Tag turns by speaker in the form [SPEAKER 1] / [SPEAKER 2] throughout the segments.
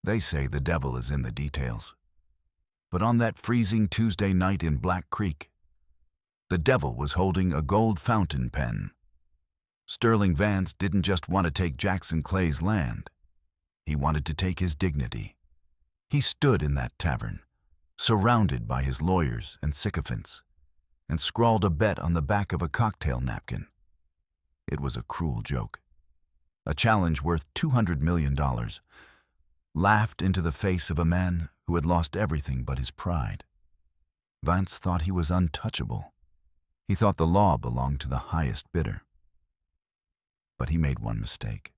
[SPEAKER 1] They say the devil is in the details. But on that freezing Tuesday night in Black Creek, the devil was holding a gold fountain pen. Sterling Vance didn't just want to take Jackson Clay's land. He wanted to take his dignity. He stood in that tavern, surrounded by his lawyers and sycophants, and scrawled a bet on the back of a cocktail napkin. It was a cruel joke. A challenge worth $200 million, laughed into the face of a man who had lost everything but his pride. Vance thought he was untouchable. He thought the law belonged to the highest bidder. But he made one mistake.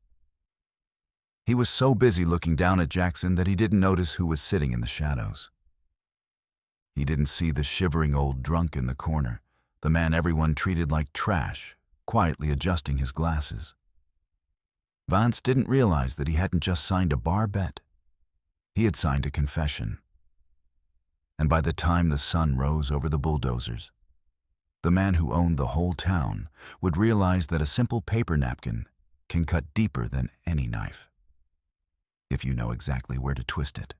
[SPEAKER 1] He was so busy looking down at Jackson that he didn't notice who was sitting in the shadows. He didn't see the shivering old drunk in the corner, the man everyone treated like trash, quietly adjusting his glasses. Vance didn't realize that he hadn't just signed a bar bet. He had signed a confession. And by the time the sun rose over the bulldozers, the man who owned the whole town would realize that a simple paper napkin can cut deeper than any knife, if you know exactly where to twist it.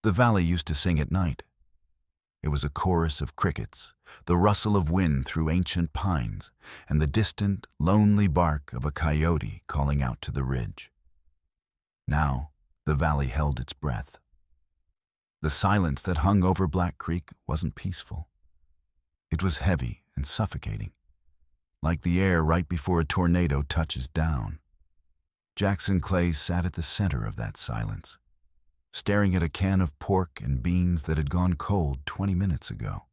[SPEAKER 1] The valley used to sing at night. It was a chorus of crickets, the rustle of wind through ancient pines, and the distant, lonely bark of a coyote calling out to the ridge. Now, the valley held its breath. The silence that hung over Black Creek wasn't peaceful. It was heavy and suffocating, like the air right before a tornado touches down. Jackson Clay sat at the center of that silence, staring at a can of pork and beans that had gone cold 20 minutes ago.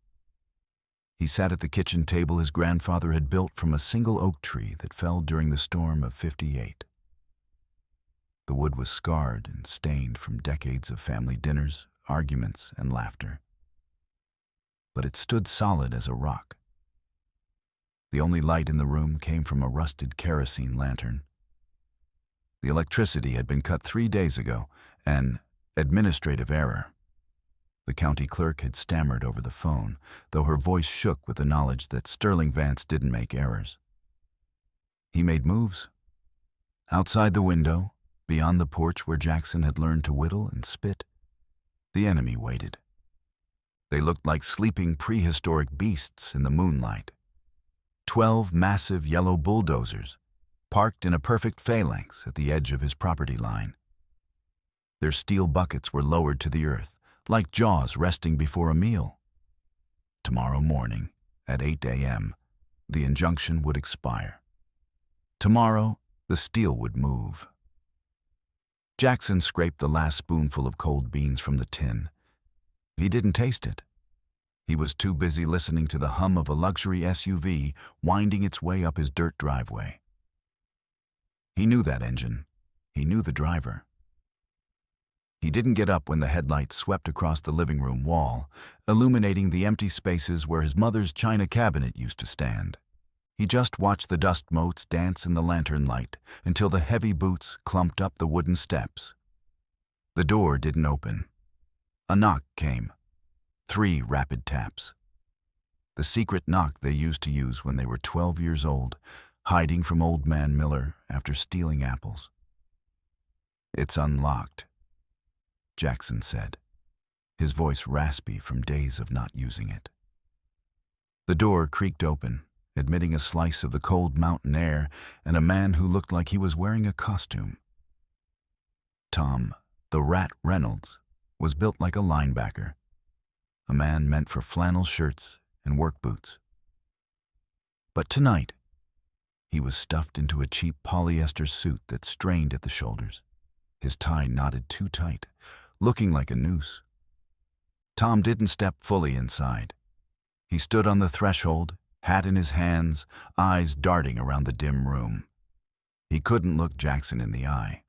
[SPEAKER 1] He sat at the kitchen table his grandfather had built from a single oak tree that fell during the storm of '58. The wood was scarred and stained from decades of family dinners, arguments, and laughter. But it stood solid as a rock. The only light in the room came from a rusted kerosene lantern. The electricity had been cut 3 days ago, an administrative error. The county clerk had stammered over the phone, though her voice shook with the knowledge that Sterling Vance didn't make errors. He made moves. Outside the window, beyond the porch where Jackson had learned to whittle and spit, the enemy waited. They looked like sleeping prehistoric beasts in the moonlight. 12 massive yellow bulldozers, parked in a perfect phalanx at the edge of his property line. Their steel buckets were lowered to the earth, like jaws resting before a meal. Tomorrow morning, at 8 a.m., the injunction would expire. Tomorrow, the steel would move. Jackson scraped the last spoonful of cold beans from the tin. He didn't taste it. He was too busy listening to the hum of a luxury SUV winding its way up his dirt driveway. He knew that engine. He knew the driver. He didn't get up when the headlights swept across the living room wall, illuminating the empty spaces where his mother's china cabinet used to stand. He just watched the dust motes dance in the lantern light until the heavy boots clumped up the wooden steps. The door didn't open. A knock came. 3 rapid taps. The secret knock they used to use when they were 12 years old, hiding from Old Man Miller after stealing apples. "It's unlocked," Jackson said, his voice raspy from days of not using it. The door creaked open, admitting a slice of the cold mountain air and a man who looked like he was wearing a costume. Tom, the Rat Reynolds, was built like a linebacker, a man meant for flannel shirts and work boots. But tonight, he was stuffed into a cheap polyester suit that strained at the shoulders, his tie knotted too tight, looking like a noose. Tom didn't step fully inside. He stood on the threshold, hat in his hands, eyes darting around the dim room. He couldn't look Jackson in the eye.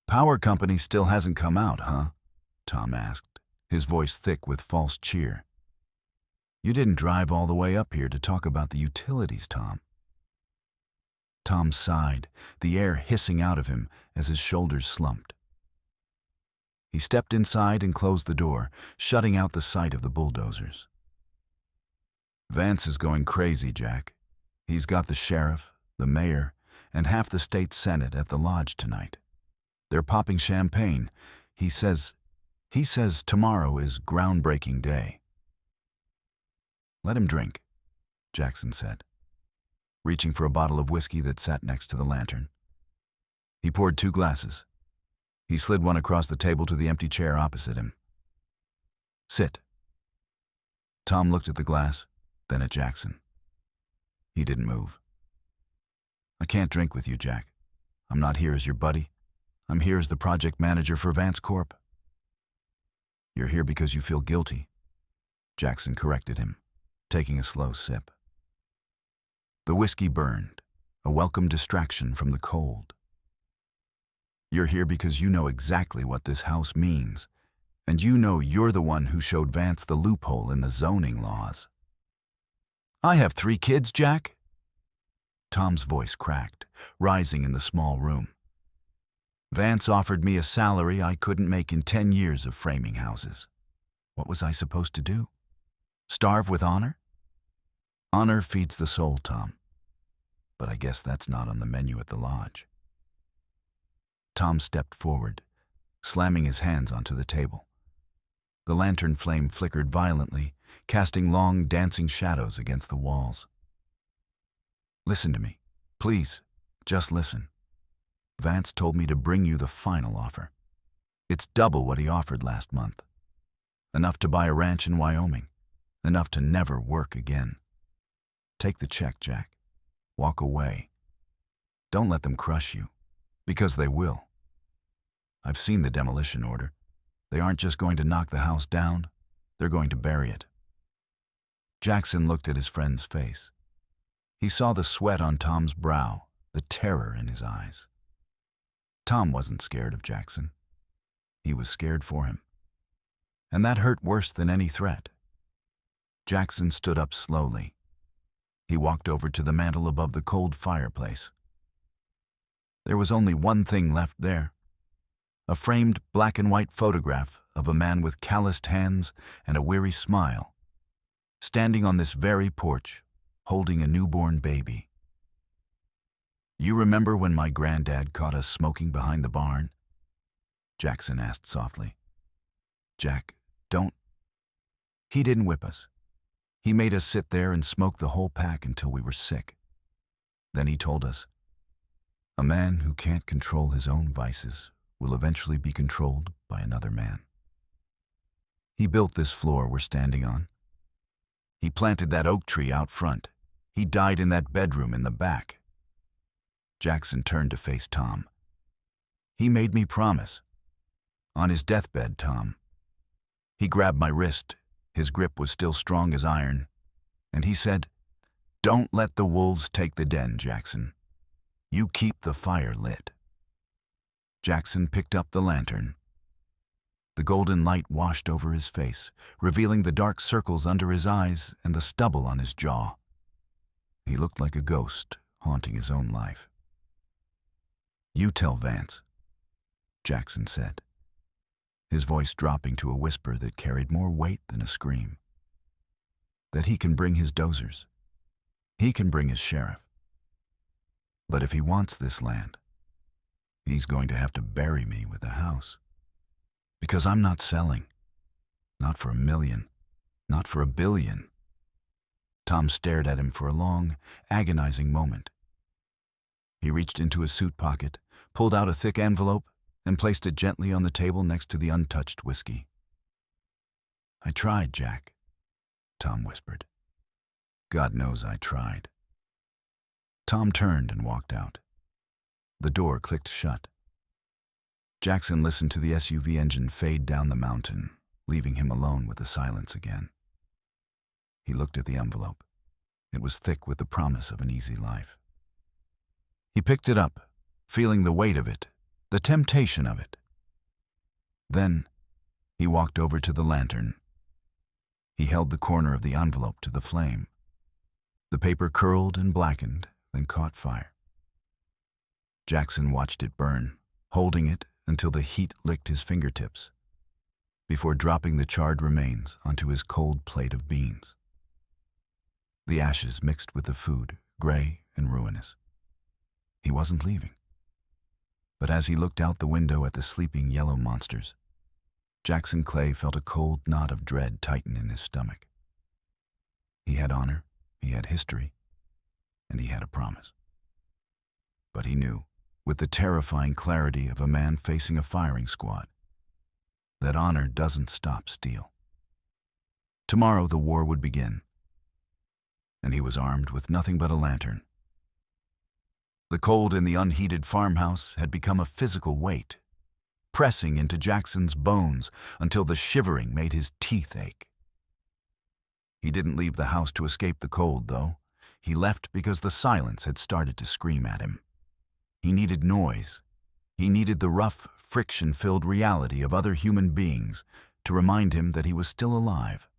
[SPEAKER 1] "Power company still hasn't come out, huh?" Tom asked, his voice thick with false cheer. "You didn't drive all the way up here to talk about the utilities, Tom." Tom sighed, the air hissing out of him as his shoulders slumped. He stepped inside and closed the door, shutting out the sight of the bulldozers. "Vance is going crazy, Jack. He's got the sheriff, the mayor, and half the state senate at the lodge tonight. They're popping champagne. He says tomorrow is groundbreaking day. Let him drink, Jackson said, reaching for a bottle of whiskey that sat next to the lantern. He poured 2 glasses. He slid one across the table to the empty chair opposite him. Sit. Tom looked at the glass, then at Jackson. He didn't move. I can't drink with you, Jack. I'm not here as your buddy. I'm here as the project manager for Vance Corp. You're here because you feel guilty, Jackson corrected him, taking a slow sip. The whiskey burned, a welcome distraction from the cold. You're here because you know exactly what this house means, and you know you're the one who showed Vance the loophole in the zoning laws. I have 3 kids, Jack. Tom's voice cracked, rising in the small room. Vance offered me a salary I couldn't make in 10 years of framing houses. What was I supposed to do? Starve with honor? Honor feeds the soul, Tom. But I guess that's not on the menu at the lodge. Tom stepped forward, slamming his hands onto the table. The lantern flame flickered violently, casting long, dancing shadows against the walls. Listen to me. Please, just listen. Vance told me to bring you the final offer. It's double what he offered last month. Enough to buy a ranch in Wyoming. Enough to never work again. Take the check, Jack. Walk away. Don't let them crush you, because they will. I've seen the demolition order. They aren't just going to knock the house down, they're going to bury it. Jackson looked at his friend's face. He saw the sweat on Tom's brow, the terror in his eyes. Tom wasn't scared of Jackson. He was scared for him. And that hurt worse than any threat. Jackson stood up slowly. He walked over to the mantel above the cold fireplace. There was only one thing left there. A framed black and white photograph of a man with calloused hands and a weary smile, standing on this very porch, holding a newborn baby. You remember when my granddad caught us smoking behind the barn? Jackson asked softly. Jack, don't. He didn't whip us. He made us sit there and smoke the whole pack until we were sick. Then he told us, a man who can't control his own vices will eventually be controlled by another man. He built this floor we're standing on. He planted that oak tree out front. He died in that bedroom in the back. Jackson turned to face Tom. He made me promise. On his deathbed, Tom. He grabbed my wrist. His grip was still strong as iron. And he said, don't let the wolves take the den, Jackson. You keep the fire lit. Jackson picked up the lantern. The golden light washed over his face, revealing the dark circles under his eyes and the stubble on his jaw. He looked like a ghost haunting his own life. You tell Vance, Jackson said, his voice dropping to a whisper that carried more weight than a scream, that he can bring his dozers. He can bring his sheriff. But if he wants this land, he's going to have to bury me with a house. Because I'm not selling. Not for $1 million. Not for $1 billion. Tom stared at him for a long, agonizing moment. He reached into his suit pocket, pulled out a thick envelope, and placed it gently on the table next to the untouched whiskey. I tried, Jack, Tom whispered. God knows I tried. Tom turned and walked out. The door clicked shut. Jackson listened to the SUV engine fade down the mountain, leaving him alone with the silence again. He looked at the envelope. It was thick with the promise of an easy life. He picked it up, feeling the weight of it, the temptation of it. Then, he walked over to the lantern. He held the corner of the envelope to the flame. The paper curled and blackened, then caught fire. Jackson watched it burn, holding it until the heat licked his fingertips, before dropping the charred remains onto his cold plate of beans. The ashes mixed with the food, gray and ruinous. He wasn't leaving. But as he looked out the window at the sleeping yellow monsters, Jackson Clay felt a cold knot of dread tighten in his stomach. He had honor, he had history, and he had a promise. But he knew, with the terrifying clarity of a man facing a firing squad, that honor doesn't stop steel. Tomorrow the war would begin, and he was armed with nothing but a lantern. The cold in the unheated farmhouse had become a physical weight, pressing into Jackson's bones until the shivering made his teeth ache. He didn't leave the house to escape the cold, though. He left because the silence had started to scream at him. He needed noise. He needed the rough, friction-filled reality of other human beings to remind him that he was still alive.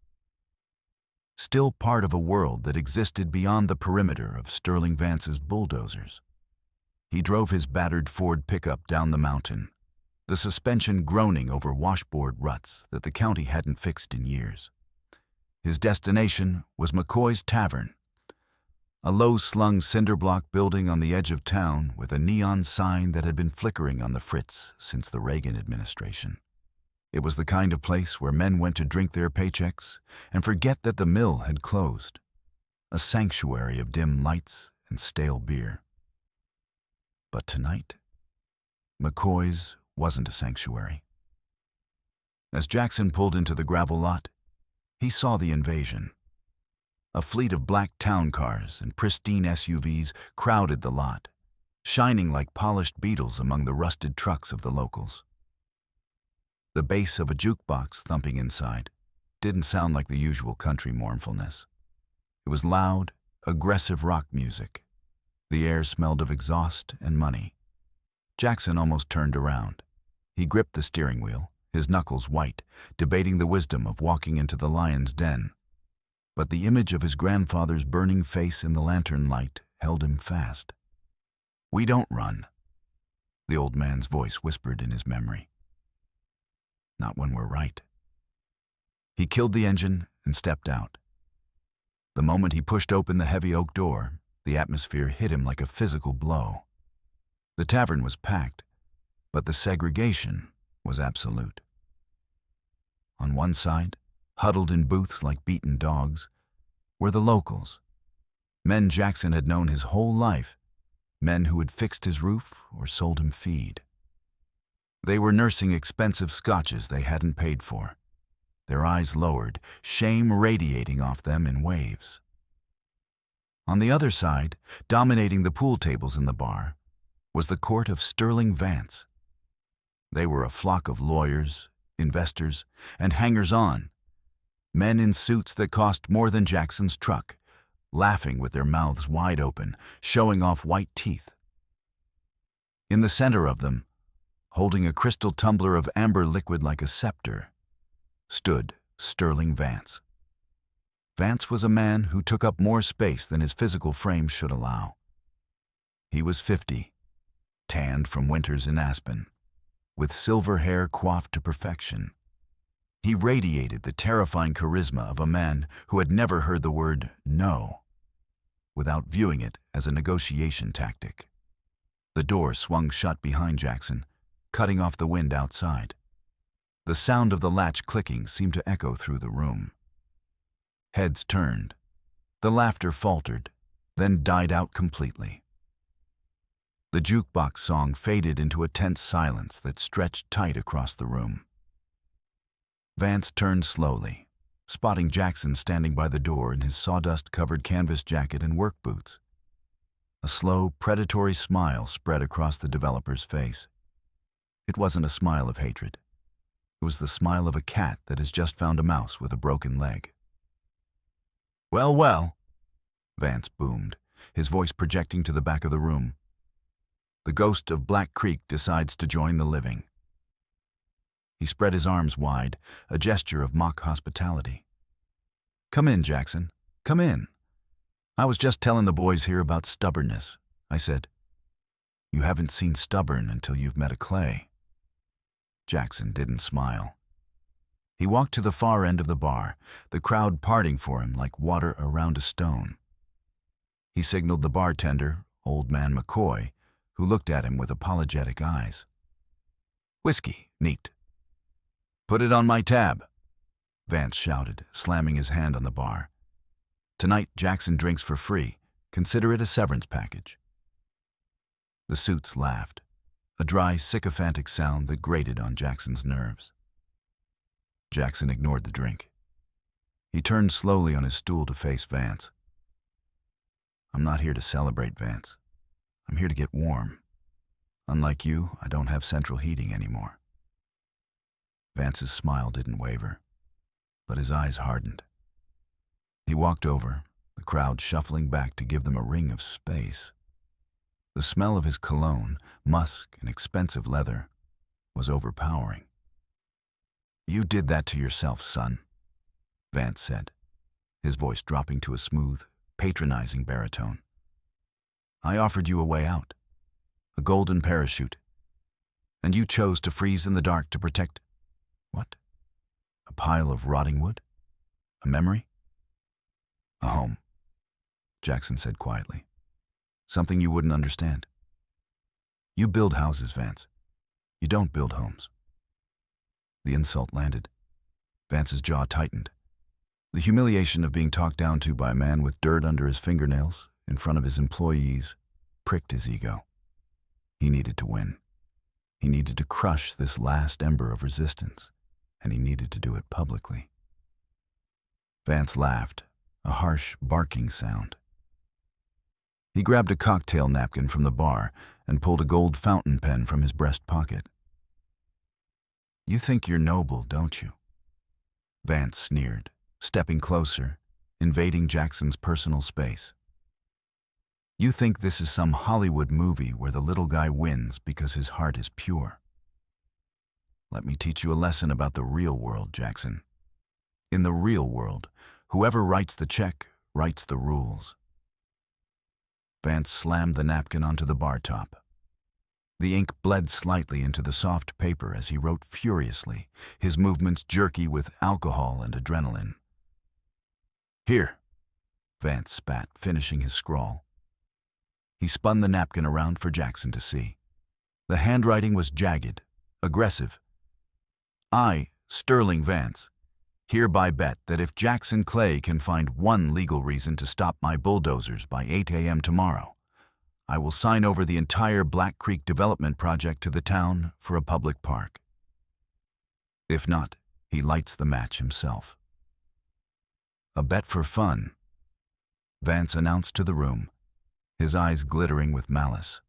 [SPEAKER 1] Still part of a world that existed beyond the perimeter of Sterling Vance's bulldozers. He drove his battered Ford pickup down the mountain, the suspension groaning over washboard ruts that the county hadn't fixed in years. His destination was McCoy's Tavern, a low-slung cinder-block building on the edge of town with a neon sign that had been flickering on the fritz since the Reagan administration. It was the kind of place where men went to drink their paychecks and forget that the mill had closed, a sanctuary of dim lights and stale beer. But tonight, McCoy's wasn't a sanctuary. As Jackson pulled into the gravel lot, he saw the invasion. A fleet of black town cars and pristine SUVs crowded the lot, shining like polished beetles among the rusted trucks of the locals. The bass of a jukebox thumping inside didn't sound like the usual country mournfulness. It was loud, aggressive rock music. The air smelled of exhaust and money. Jackson almost turned around. He gripped the steering wheel, his knuckles white, debating the wisdom of walking into the lion's den. But the image of his grandfather's burning face in the lantern light held him fast. "We don't run," the old man's voice whispered in his memory. "Not when we're right." He killed the engine and stepped out. The moment he pushed open the heavy oak door, the atmosphere hit him like a physical blow. The tavern was packed, but the segregation was absolute. On one side, huddled in booths like beaten dogs, were the locals, men Jackson had known his whole life, men who had fixed his roof or sold him feed. They were nursing expensive scotches they hadn't paid for, their eyes lowered, shame radiating off them in waves. On the other side, dominating the pool tables in the bar, was the court of Sterling Vance. They were a flock of lawyers, investors, and hangers-on, men in suits that cost more than Jackson's truck, laughing with their mouths wide open, showing off white teeth. In the center of them, holding a crystal tumbler of amber liquid like a scepter, stood Sterling Vance. Vance was a man who took up more space than his physical frame should allow. He was 50, tanned from winters in Aspen, with silver hair coiffed to perfection. He radiated the terrifying charisma of a man who had never heard the word no, without viewing it as a negotiation tactic. The door swung shut behind Jackson, cutting off the wind outside. The sound of the latch clicking seemed to echo through the room. Heads turned. The laughter faltered, then died out completely. The jukebox song faded into a tense silence that stretched tight across the room. Vance turned slowly, spotting Jackson standing by the door in his sawdust-covered canvas jacket and work boots. A slow, predatory smile spread across the developer's face. It wasn't a smile of hatred. It was the smile of a cat that has just found a mouse with a broken leg. "Well, well," Vance boomed, his voice projecting to the back of the room. The ghost of Black Creek decides to join the living. He spread his arms wide, a gesture of mock hospitality. "Come in, Jackson. Come in. I was just telling the boys here about stubbornness," I said. "You haven't seen stubborn until you've met a Clay." Jackson didn't smile. He walked to the far end of the bar, the crowd parting for him like water around a stone. He signaled the bartender, Old Man McCoy, who looked at him with apologetic eyes. "Whiskey, neat." "Put it on my tab," Vance shouted, slamming his hand on the bar. "Tonight, Jackson drinks for free. Consider it a severance package." The suits laughed, a dry, sycophantic sound that grated on Jackson's nerves. Jackson ignored the drink. He turned slowly on his stool to face Vance. "I'm not here to celebrate, Vance. I'm here to get warm. Unlike you, I don't have central heating anymore." Vance's smile didn't waver, but his eyes hardened. He walked over, the crowd shuffling back to give them a ring of space. The smell of his cologne, musk, and expensive leather was overpowering. "You did that to yourself, son," Vance said, his voice dropping to a smooth, patronizing baritone. "I offered you a way out, a golden parachute, and you chose to freeze in the dark to protect— what? A pile of rotting wood? A memory?" "A home," Jackson said quietly. "Something you wouldn't understand. You build houses, Vance. You don't build homes." The insult landed. Vance's jaw tightened. The humiliation of being talked down to by a man with dirt under his fingernails in front of his employees pricked his ego. He needed to win. He needed to crush this last ember of resistance, and he needed to do it publicly. Vance laughed, a harsh, barking sound. He grabbed a cocktail napkin from the bar and pulled a gold fountain pen from his breast pocket. "You think you're noble, don't you?" Vance sneered, stepping closer, invading Jackson's personal space. "You think this is some Hollywood movie where the little guy wins because his heart is pure. Let me teach you a lesson about the real world, Jackson. In the real world, whoever writes the check writes the rules." Vance slammed the napkin onto the bar top. The ink bled slightly into the soft paper as he wrote furiously, his movements jerky with alcohol and adrenaline. "Here," Vance spat, finishing his scrawl. He spun the napkin around for Jackson to see. The handwriting was jagged, aggressive. "I, Sterling Vance, hereby bet that if Jackson Clay can find one legal reason to stop my bulldozers by 8 a.m. tomorrow, I will sign over the entire Black Creek development project to the town for a public park. If not, he lights the match himself." "A bet for fun," Vance announced to the room, his eyes glittering with malice.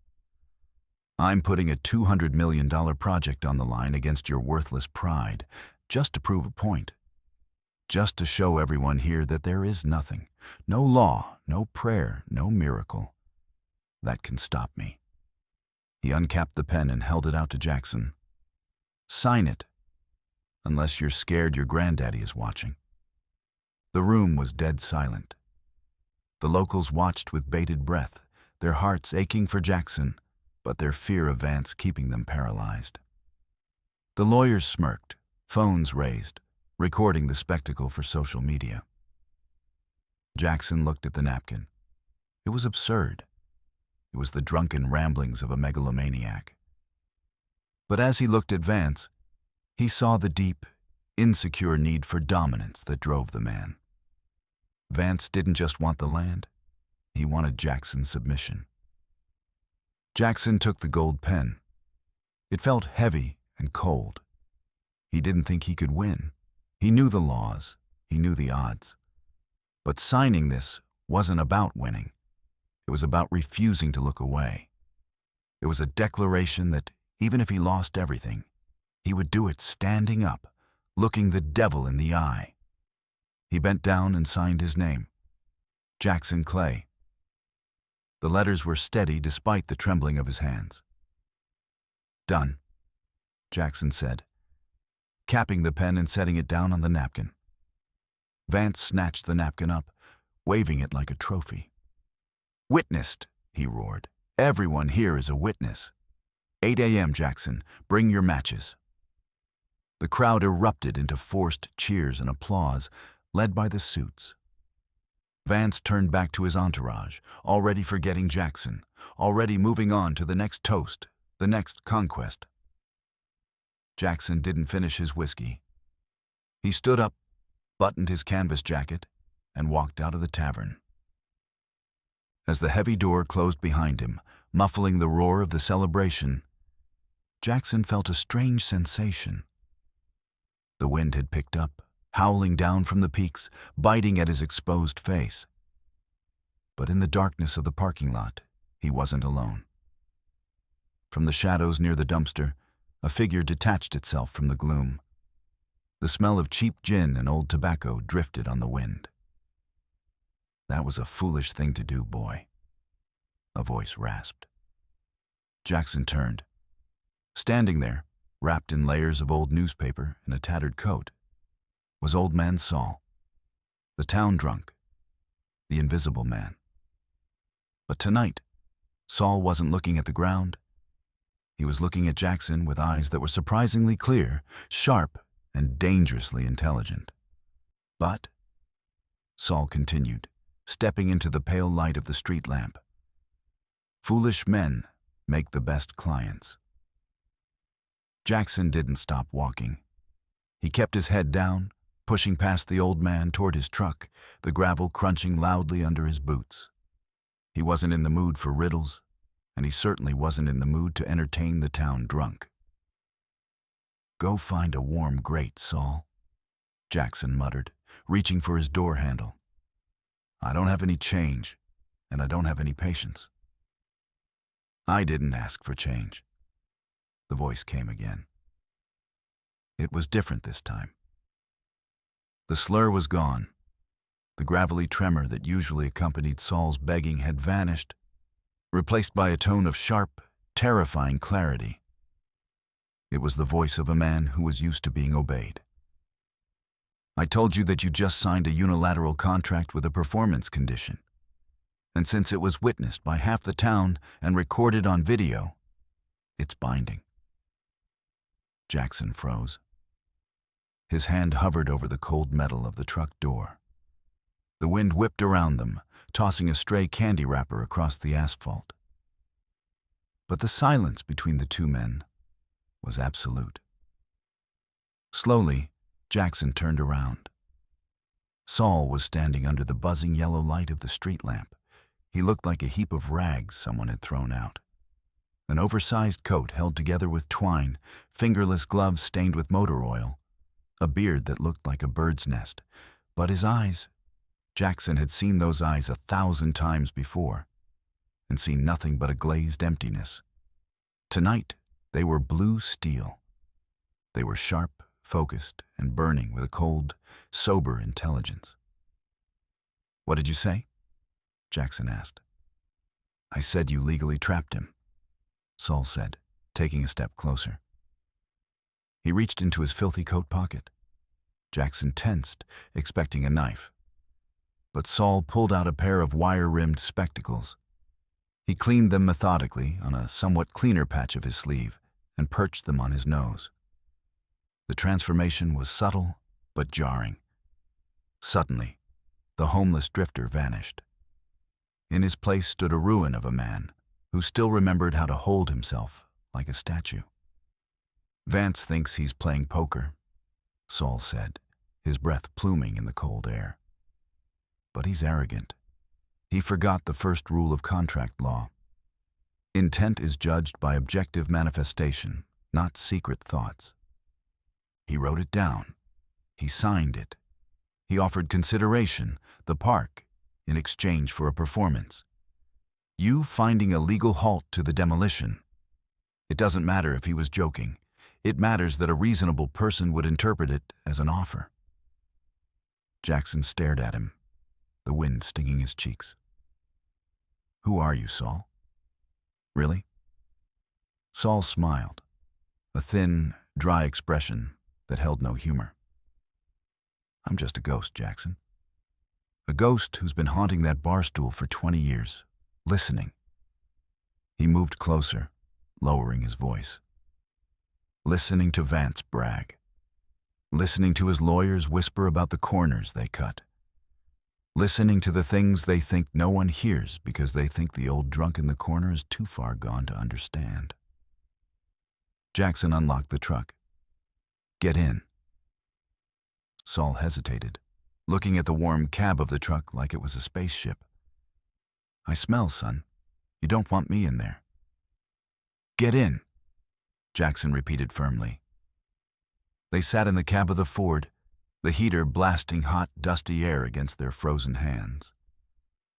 [SPEAKER 1] "I'm putting a $200 million project on the line against your worthless pride, just to prove a point. Just to show everyone here that there is nothing, no law, no prayer, no miracle, that can stop me." He uncapped the pen and held it out to Jackson. "Sign it, unless you're scared your granddaddy is watching." The room was dead silent. The locals watched with bated breath, their hearts aching for Jackson, but their fear of Vance keeping them paralyzed. The lawyers smirked, phones raised, recording the spectacle for social media. Jackson looked at the napkin. It was absurd. It was the drunken ramblings of a megalomaniac. But as he looked at Vance, he saw the deep, insecure need for dominance that drove the man. Vance didn't just want the land, he wanted Jackson's submission. Jackson took the gold pen. It felt heavy and cold. He didn't think he could win. He knew the laws, he knew the odds. But signing this wasn't about winning. It was about refusing to look away. It was a declaration that even if he lost everything, he would do it standing up, looking the devil in the eye. He bent down and signed his name, Jackson Clay. The letters were steady despite the trembling of his hands. "Done," Jackson said, capping the pen and setting it down on the napkin. Vance snatched the napkin up, waving it like a trophy. "Witnessed," he roared. "Everyone here is a witness. 8 a.m., Jackson. Bring your matches." The crowd erupted into forced cheers and applause, led by the suits. Vance turned back to his entourage, already forgetting Jackson, already moving on to the next toast, the next conquest. Jackson didn't finish his whiskey. He stood up, buttoned his canvas jacket, and walked out of the tavern. As the heavy door closed behind him, muffling the roar of the celebration, Jackson felt a strange sensation. The wind had picked up, howling down from the peaks, biting at his exposed face. But in the darkness of the parking lot, he wasn't alone. From the shadows near the dumpster, a figure detached itself from the gloom. The smell of cheap gin and old tobacco drifted on the wind. "That was a foolish thing to do, boy," a voice rasped. Jackson turned. Standing there, wrapped in layers of old newspaper and a tattered coat, was old man Saul, the town drunk, the invisible man. But tonight, Saul wasn't looking at the ground. He was looking at Jackson with eyes that were surprisingly clear, sharp, and dangerously intelligent. "But," Saul continued, stepping into the pale light of the street lamp, "foolish men make the best clients." Jackson didn't stop walking. He kept his head down, pushing past the old man toward his truck, the gravel crunching loudly under his boots. He wasn't in the mood for riddles, and he certainly wasn't in the mood to entertain the town drunk. "Go find a warm grate, Saul," Jackson muttered, reaching for his door handle. "I don't have any change, and I don't have any patience." "I didn't ask for change," the voice came again. It was different this time. The slur was gone. The gravelly tremor that usually accompanied Saul's begging had vanished, replaced by a tone of sharp, terrifying clarity. It was the voice of a man who was used to being obeyed. "I told you that you just signed a unilateral contract with a performance condition. And since it was witnessed by half the town and recorded on video, it's binding." Jackson froze. His hand hovered over the cold metal of the truck door. The wind whipped around them, tossing a stray candy wrapper across the asphalt. But the silence between the two men was absolute. Slowly, Jackson turned around. Saul was standing under the buzzing yellow light of the street lamp. He looked like a heap of rags someone had thrown out. An oversized coat held together with twine, fingerless gloves stained with motor oil, a beard that looked like a bird's nest. But his eyes, Jackson had seen those eyes 1,000 times before, and seen nothing but a glazed emptiness. Tonight, they were blue steel. They were sharp, focused, and burning with a cold, sober intelligence. "What did you say?" Jackson asked. "I said you legally trapped him," Saul said, taking a step closer. He reached into his filthy coat pocket. Jackson tensed, expecting a knife. But Saul pulled out a pair of wire-rimmed spectacles. He cleaned them methodically on a somewhat cleaner patch of his sleeve and perched them on his nose. The transformation was subtle but jarring. Suddenly, the homeless drifter vanished. In his place stood a ruin of a man who still remembered how to hold himself like a statue. "Vance thinks he's playing poker," Saul said, his breath pluming in the cold air. "But he's arrogant. He forgot the first rule of contract law. Intent is judged by objective manifestation, not secret thoughts. He wrote it down. He signed it. He offered consideration, the park, in exchange for a performance. You finding a legal halt to the demolition. It doesn't matter if he was joking. It matters that a reasonable person would interpret it as an offer." Jackson stared at him, the wind stinging his cheeks. "Who are you, Saul? Really?" Saul smiled, a thin, dry expression that held no humor. "I'm just a ghost, Jackson. A ghost who's been haunting that bar stool for 20 years, listening." He moved closer, lowering his voice. "Listening to Vance brag. Listening to his lawyers whisper about the corners they cut. listening to the things they think no one hears because they think the old drunk in the corner is too far gone to understand. Jackson unlocked the truck. "Get in." Saul hesitated, looking at the warm cab of the truck like it was a spaceship. "I smell, son. You don't want me in there." "Get in," Jackson repeated firmly. They sat in the cab of the Ford, the heater blasting hot, dusty air against their frozen hands.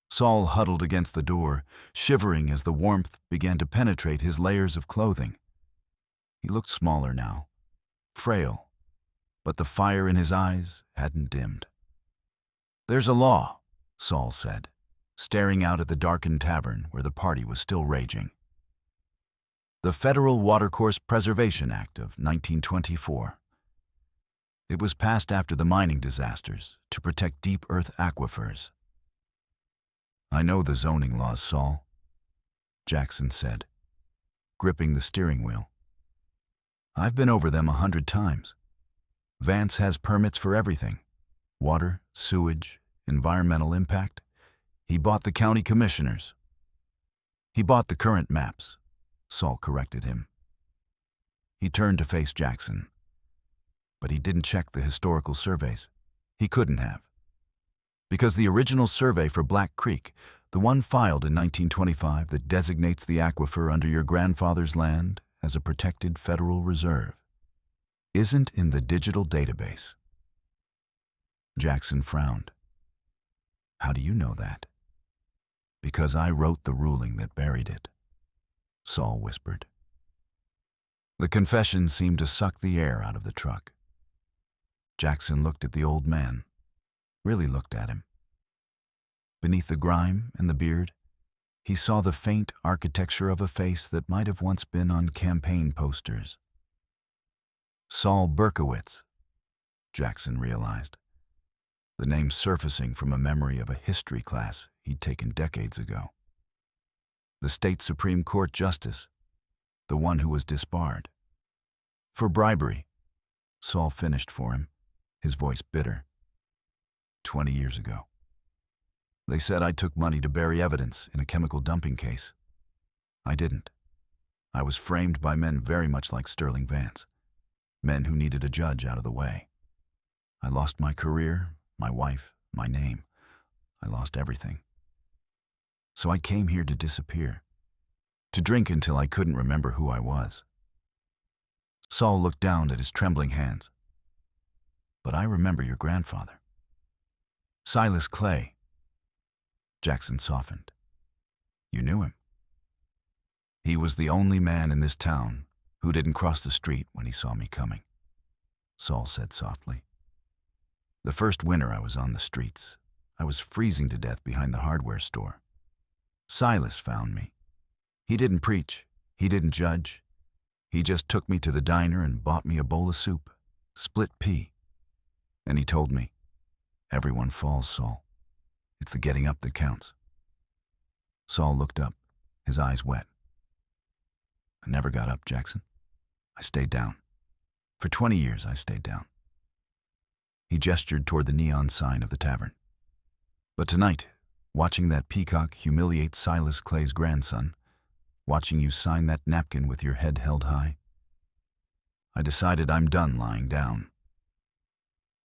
[SPEAKER 1] Saul huddled against the door, shivering as the warmth began to penetrate his layers of clothing. He looked smaller now, frail, but the fire in his eyes hadn't dimmed. "There's a law," Saul said, staring out at the darkened tavern where the party was still raging. "The Federal Watercourse Preservation Act of 1924. It was passed after the mining disasters to protect deep earth aquifers." "I know the zoning laws, Saul," Jackson said, gripping the steering wheel. "I've been over them 100 times. Vance has permits for everything: water, sewage, environmental impact. He bought the county commissioners." "He bought the current maps," Saul corrected him. He turned to face Jackson, but he didn't check the historical surveys. He couldn't have. Because the original survey for Black Creek, the one filed in 1925 that designates the aquifer under your grandfather's land as a protected federal reserve, isn't in the digital database. Jackson frowned. "How do you know that?" "Because I wrote the ruling that buried it," Saul whispered. The confession seemed to suck the air out of the truck. Jackson looked at the old man, really looked at him. Beneath the grime and the beard, he saw the faint architecture of a face that might have once been on campaign posters. Saul Berkowitz, Jackson realized, the name surfacing from a memory of a history class he'd taken decades ago. The state Supreme Court justice, the one who was disbarred. For bribery, Saul finished for him, his voice bitter. 20 years ago. They said I took money to bury evidence in a chemical dumping case. I didn't. I was framed by men very much like Sterling Vance, men who needed a judge out of the way. I lost my career, my wife, my name. I lost everything. So I came here to disappear, to drink until I couldn't remember who I was. Saul looked down at his trembling hands. "But I remember your grandfather. Silas Clay." Jackson softened. "You knew him." "He was the only man in this town who didn't cross the street when he saw me coming," Saul said softly. "The first winter I was on the streets, I was freezing to death behind the hardware store. Silas found me. He didn't preach, he didn't judge. He just took me to the diner and bought me a bowl of soup, split pea. And he told me, 'Everyone falls, Saul. It's the getting up that counts.'" Saul looked up, his eyes wet. "I never got up, Jackson. I stayed down. For 20 years, I stayed down." He gestured toward the neon sign of the tavern. "But tonight, watching that peacock humiliate Silas Clay's grandson, watching you sign that napkin with your head held high, I decided I'm done lying down.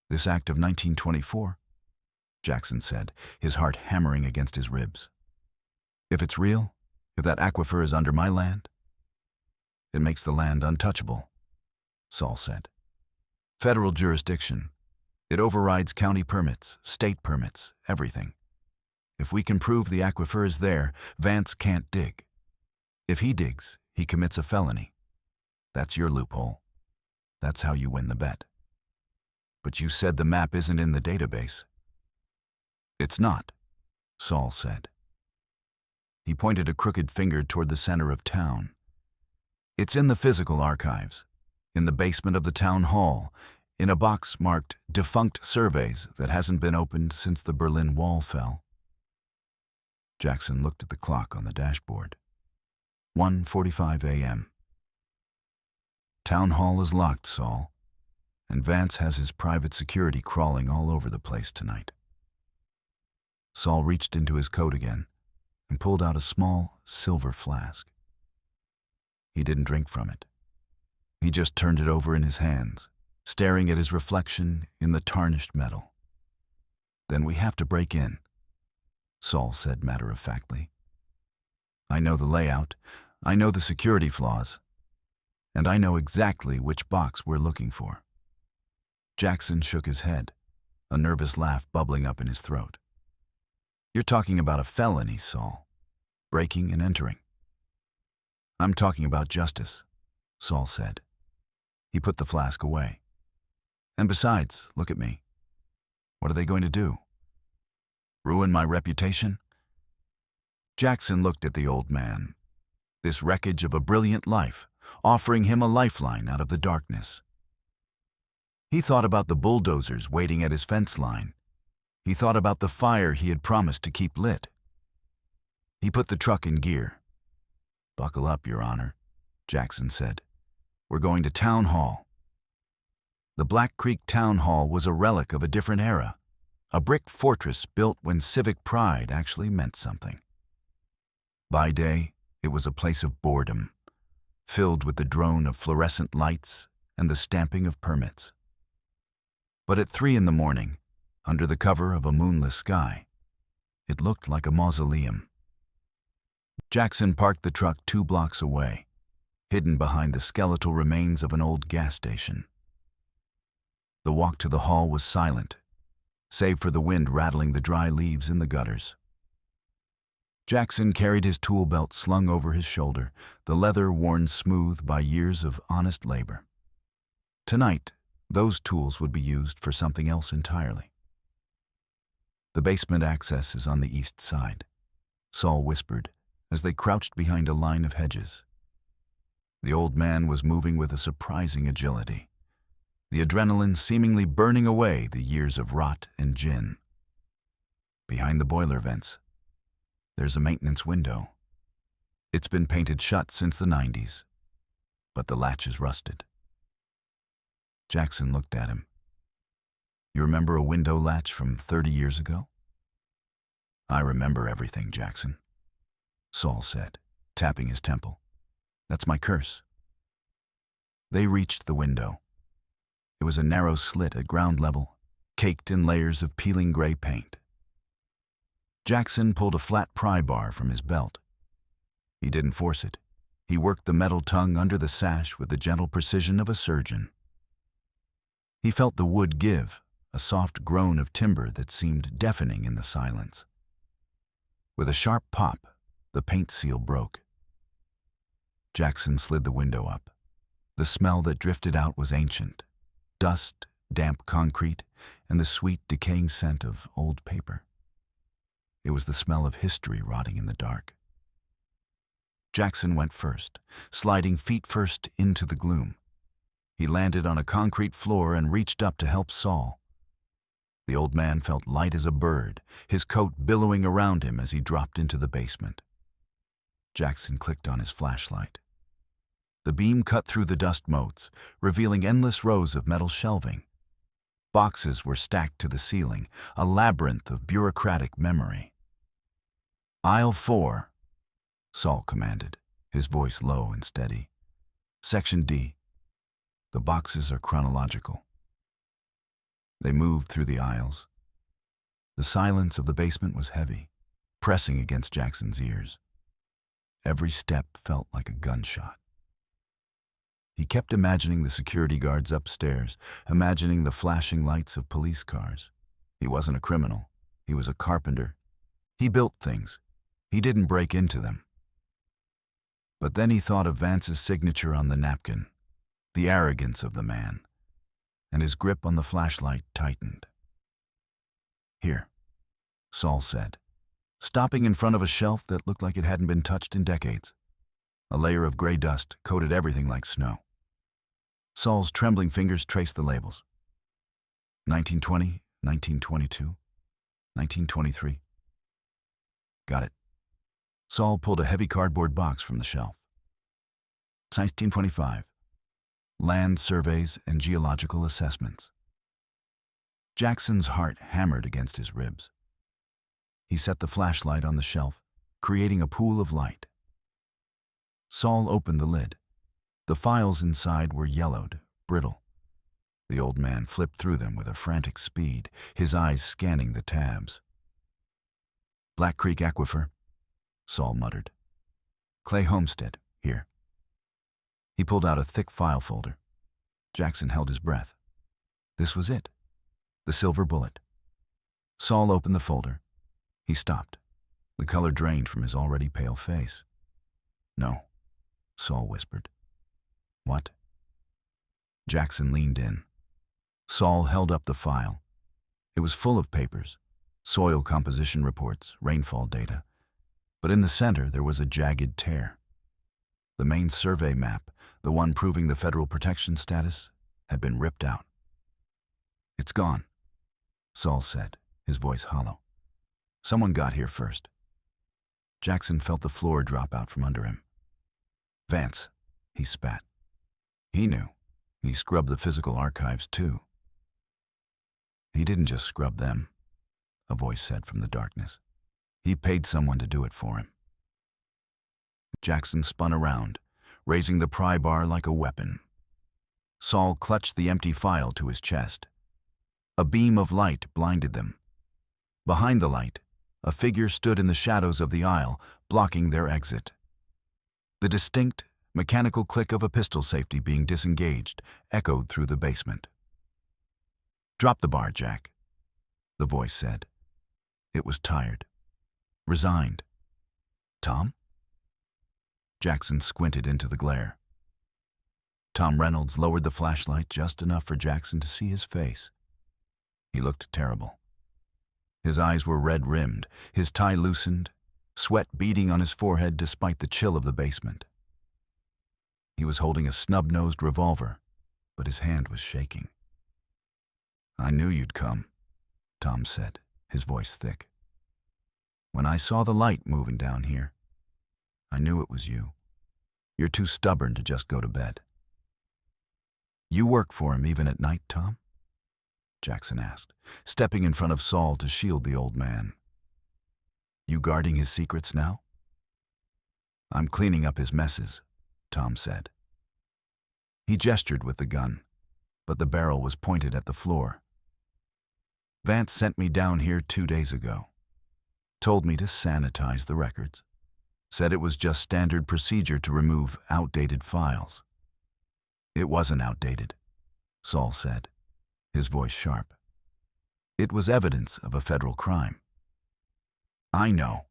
[SPEAKER 1] This act of 1924, Jackson said, his heart hammering against his ribs. "If it's real, if that aquifer is under my land, it makes the land untouchable," Saul said. "Federal jurisdiction. It overrides county permits, state permits, everything. If we can prove the aquifer is there, Vance can't dig. If he digs, he commits a felony. That's your loophole. That's how you win the bet." "But you said the map isn't in the database." "It's not," Saul said. He pointed a crooked finger toward the center of town. "It's in the physical archives, in the basement of the town hall, in a box marked Defunct Surveys that hasn't been opened since the Berlin Wall fell." Jackson looked at the clock on the dashboard. 1:45 a.m. "Town hall is locked, Saul, and Vance has his private security crawling all over the place tonight." Saul reached into his coat again and pulled out a small silver flask. He didn't drink from it. He just turned it over in his hands, staring at his reflection in the tarnished metal. "Then we have to break in," Saul said matter-of-factly. "I know the layout, I know the security flaws, and I know exactly which box we're looking for." Jackson shook his head, a nervous laugh bubbling up in his throat. "You're talking about a felony, Saul. Breaking and entering." "I'm talking about justice," Saul said. He put the flask away. "And besides, look at me. What are they going to do? Ruin my reputation?" Jackson looked at the old man, this wreckage of a brilliant life, offering him a lifeline out of the darkness. He thought about the bulldozers waiting at his fence line. He thought about the fire he had promised to keep lit. He put the truck in gear. "Buckle up, Your Honor," Jackson said. "We're going to Town Hall." The Black Creek Town Hall was a relic of a different era, a brick fortress built when civic pride actually meant something. By day, it was a place of boredom, filled with the drone of fluorescent lights and the stamping of permits. But at 3 in the morning, under the cover of a moonless sky, it looked like a mausoleum. Jackson parked the truck 2 blocks away, hidden behind the skeletal remains of an old gas station. The walk to the hall was silent, save for the wind rattling the dry leaves in the gutters. Jackson carried his tool belt slung over his shoulder, the leather worn smooth by years of honest labor. Tonight, those tools would be used for something else entirely. "The basement access is on the east side," Saul whispered as they crouched behind a line of hedges. The old man was moving with a surprising agility, the adrenaline seemingly burning away the years of rot and gin. "Behind the boiler vents, there's a maintenance window. It's been painted shut since the 90s, but the latch is rusted." Jackson looked at him. "You remember a window latch from 30 years ago?" "I remember everything, Jackson," Saul said, tapping his temple. "That's my curse." They reached the window. It was a narrow slit at ground level, caked in layers of peeling gray paint. Jackson pulled a flat pry bar from his belt. He didn't force it. He worked the metal tongue under the sash with the gentle precision of a surgeon. He felt the wood give, a soft groan of timber that seemed deafening in the silence. With a sharp pop, the paint seal broke. Jackson slid the window up. The smell that drifted out was ancient. Dust, damp concrete, and the sweet, decaying scent of old paper. It was the smell of history rotting in the dark. Jackson went first, sliding feet first into the gloom. He landed on a concrete floor and reached up to help Saul. The old man felt light as a bird, his coat billowing around him as he dropped into the basement. Jackson clicked on his flashlight. The beam cut through the dust motes, revealing endless rows of metal shelving. Boxes were stacked to the ceiling, a labyrinth of bureaucratic memory. "Aisle 4, Saul commanded, his voice low and steady. "Section D. The boxes are chronological." They moved through the aisles. The silence of the basement was heavy, pressing against Jackson's ears. Every step felt like a gunshot. He kept imagining the security guards upstairs, imagining the flashing lights of police cars. He wasn't a criminal. He was a carpenter. He built things. He didn't break into them. But then he thought of Vance's signature on the napkin, the arrogance of the man, and his grip on the flashlight tightened. "Here," Saul said, stopping in front of a shelf that looked like it hadn't been touched in decades. A layer of gray dust coated everything like snow. Saul's trembling fingers traced the labels. 1920, 1922, 1923. "Got it." Saul pulled a heavy cardboard box from the shelf. 1925. Land surveys and geological assessments. Jackson's heart hammered against his ribs. He set the flashlight on the shelf, creating a pool of light. Saul opened the lid. The files inside were yellowed, brittle. The old man flipped through them with a frantic speed, his eyes scanning the tabs. Black Creek Aquifer, Saul muttered. Clay Homestead, here. He pulled out a thick file folder. Jackson held his breath. This was it. The silver bullet. Saul opened the folder. He stopped. The color drained from his already pale face. No, Saul whispered. What? Jackson leaned in. Saul held up the file. It was full of papers, soil composition reports, rainfall data. But in the center there was a jagged tear. The main survey map, the one proving the federal protection status, had been ripped out. It's gone, Saul said, his voice hollow. Someone got here first. Jackson felt the floor drop out from under him. Vance, he spat. He knew. He scrubbed the physical archives too. He didn't just scrub them, a voice said from the darkness. He paid someone to do it for him. Jackson spun around, raising the pry bar like a weapon. Saul clutched the empty file to his chest. A beam of light blinded them. Behind the light, a figure stood in the shadows of the aisle, blocking their exit. The distinct, mechanical click of a pistol safety being disengaged echoed through the basement. Drop the bar, Jack, the voice said. It was tired, resigned. Tom? Jackson squinted into the glare. Tom Reynolds lowered the flashlight just enough for Jackson to see his face. He looked terrible. His eyes were red-rimmed, his tie loosened, sweat beading on his forehead despite the chill of the basement. He was holding a snub-nosed revolver, but his hand was shaking. I knew you'd come, Tom said, his voice thick. When I saw the light moving down here, I knew it was you. You're too stubborn to just go to bed. You work for him even at night, Tom? Jackson asked, stepping in front of Saul to shield the old man. You guarding his secrets now? I'm cleaning up his messes, Tom said. He gestured with the gun, but the barrel was pointed at the floor. Vance sent me down here 2 days ago. Told me to sanitize the records. Said it was just standard procedure to remove outdated files. It wasn't outdated, Saul said, his voice sharp. It was evidence of a federal crime. I know,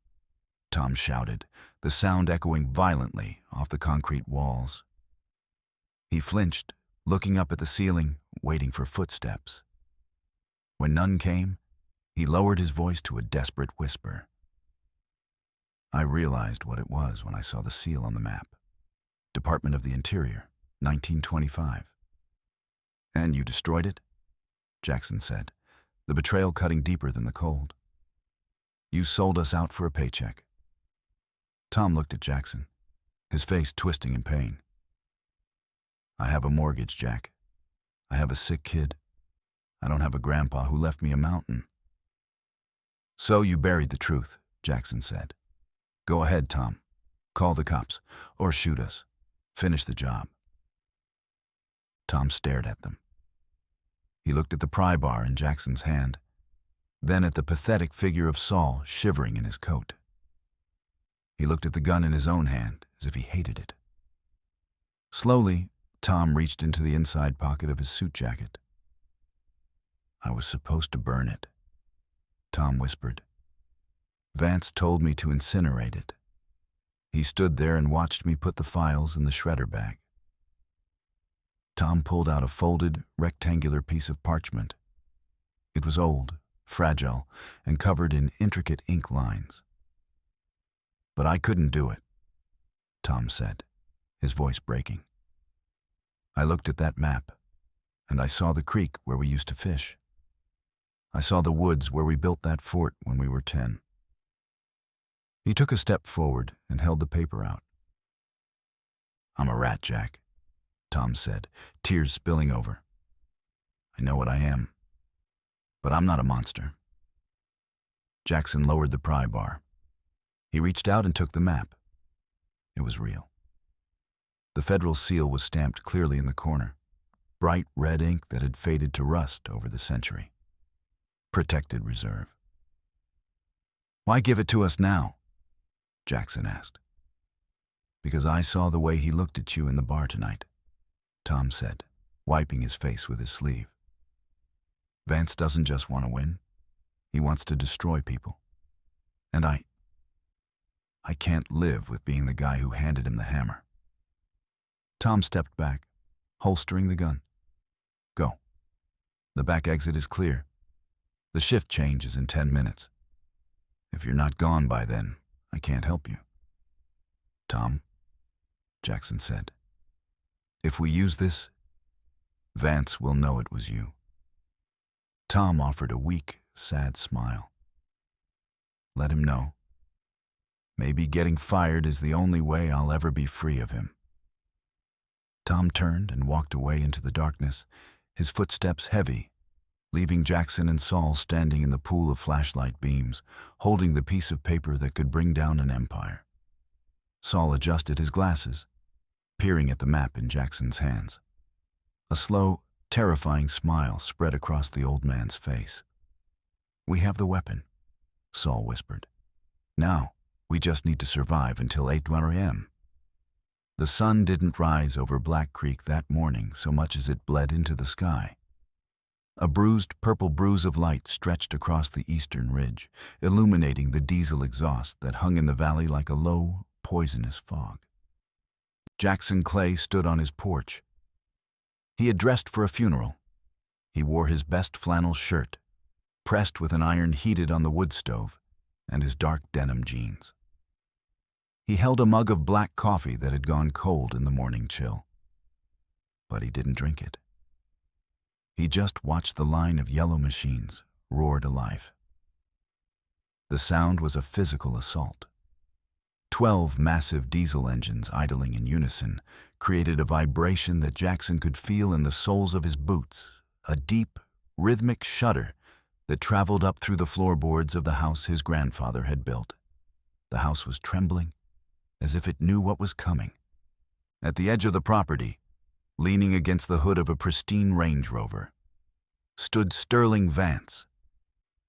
[SPEAKER 1] Tom shouted, the sound echoing violently off the concrete walls. He flinched, looking up at the ceiling, waiting for footsteps. When none came, he lowered his voice to a desperate whisper. I realized what it was when I saw the seal on the map. Department of the Interior, 1925. And you destroyed it? Jackson said, the betrayal cutting deeper than the cold. You sold us out for a paycheck. Tom looked at Jackson, his face twisting in pain. I have a mortgage, Jack. I have a sick kid. I don't have a grandpa who left me a mountain. So you buried the truth, Jackson said. Go ahead, Tom. Call the cops, or shoot us. Finish the job. Tom stared at them. He looked at the pry bar in Jackson's hand, then at the pathetic figure of Saul shivering in his coat. He looked at the gun in his own hand as if he hated it. Slowly, Tom reached into the inside pocket of his suit jacket. I was supposed to burn it, Tom whispered. Vance told me to incinerate it. He stood there and watched me put the files in the shredder bag. Tom pulled out a folded, rectangular piece of parchment. It was old, fragile, and covered in intricate ink lines. But I couldn't do it, Tom said, his voice breaking. I looked at that map, and I saw the creek where we used to fish. I saw the woods where we built that fort when we were 10. He took a step forward and held the paper out. I'm a rat, Jack, Tom said, tears spilling over. I know what I am, but I'm not a monster. Jackson lowered the pry bar. He reached out and took the map. It was real. The federal seal was stamped clearly in the corner, bright red ink that had faded to rust over the century. Protected reserve. "Why give it to us now?" Jackson asked. "Because I saw the way he looked at you in the bar tonight," Tom said, wiping his face with his sleeve. "Vance doesn't just want to win. He wants to destroy people. And I can't live with being the guy who handed him the hammer." Tom stepped back, holstering the gun. "Go. The back exit is clear. The shift change is in 10 minutes. If you're not gone by then, I can't help you." "Tom," Jackson said, "if we use this, Vance will know it was you." Tom offered a weak, sad smile. "Let him know. Maybe getting fired is the only way I'll ever be free of him." Tom turned and walked away into the darkness, his footsteps heavy, leaving Jackson and Saul standing in the pool of flashlight beams, holding the piece of paper that could bring down an empire. Saul adjusted his glasses, peering at the map in Jackson's hands. A slow, terrifying smile spread across the old man's face. "We have the weapon," Saul whispered. "Now, we just need to survive until 8 a.m. The sun didn't rise over Black Creek that morning so much as it bled into the sky. A bruised purple bruise of light stretched across the eastern ridge, illuminating the diesel exhaust that hung in the valley like a low, poisonous fog. Jackson Clay stood on his porch. He had dressed for a funeral. He wore his best flannel shirt, pressed with an iron heated on the wood stove, and his dark denim jeans. He held a mug of black coffee that had gone cold in the morning chill. But he didn't drink it. He just watched the line of yellow machines roar to life. The sound was a physical assault. 12 massive diesel engines idling in unison created a vibration that Jackson could feel in the soles of his boots, a deep, rhythmic shudder that traveled up through the floorboards of the house his grandfather had built. The house was trembling, as if it knew what was coming. At the edge of the property, leaning against the hood of a pristine Range Rover, stood Sterling Vance.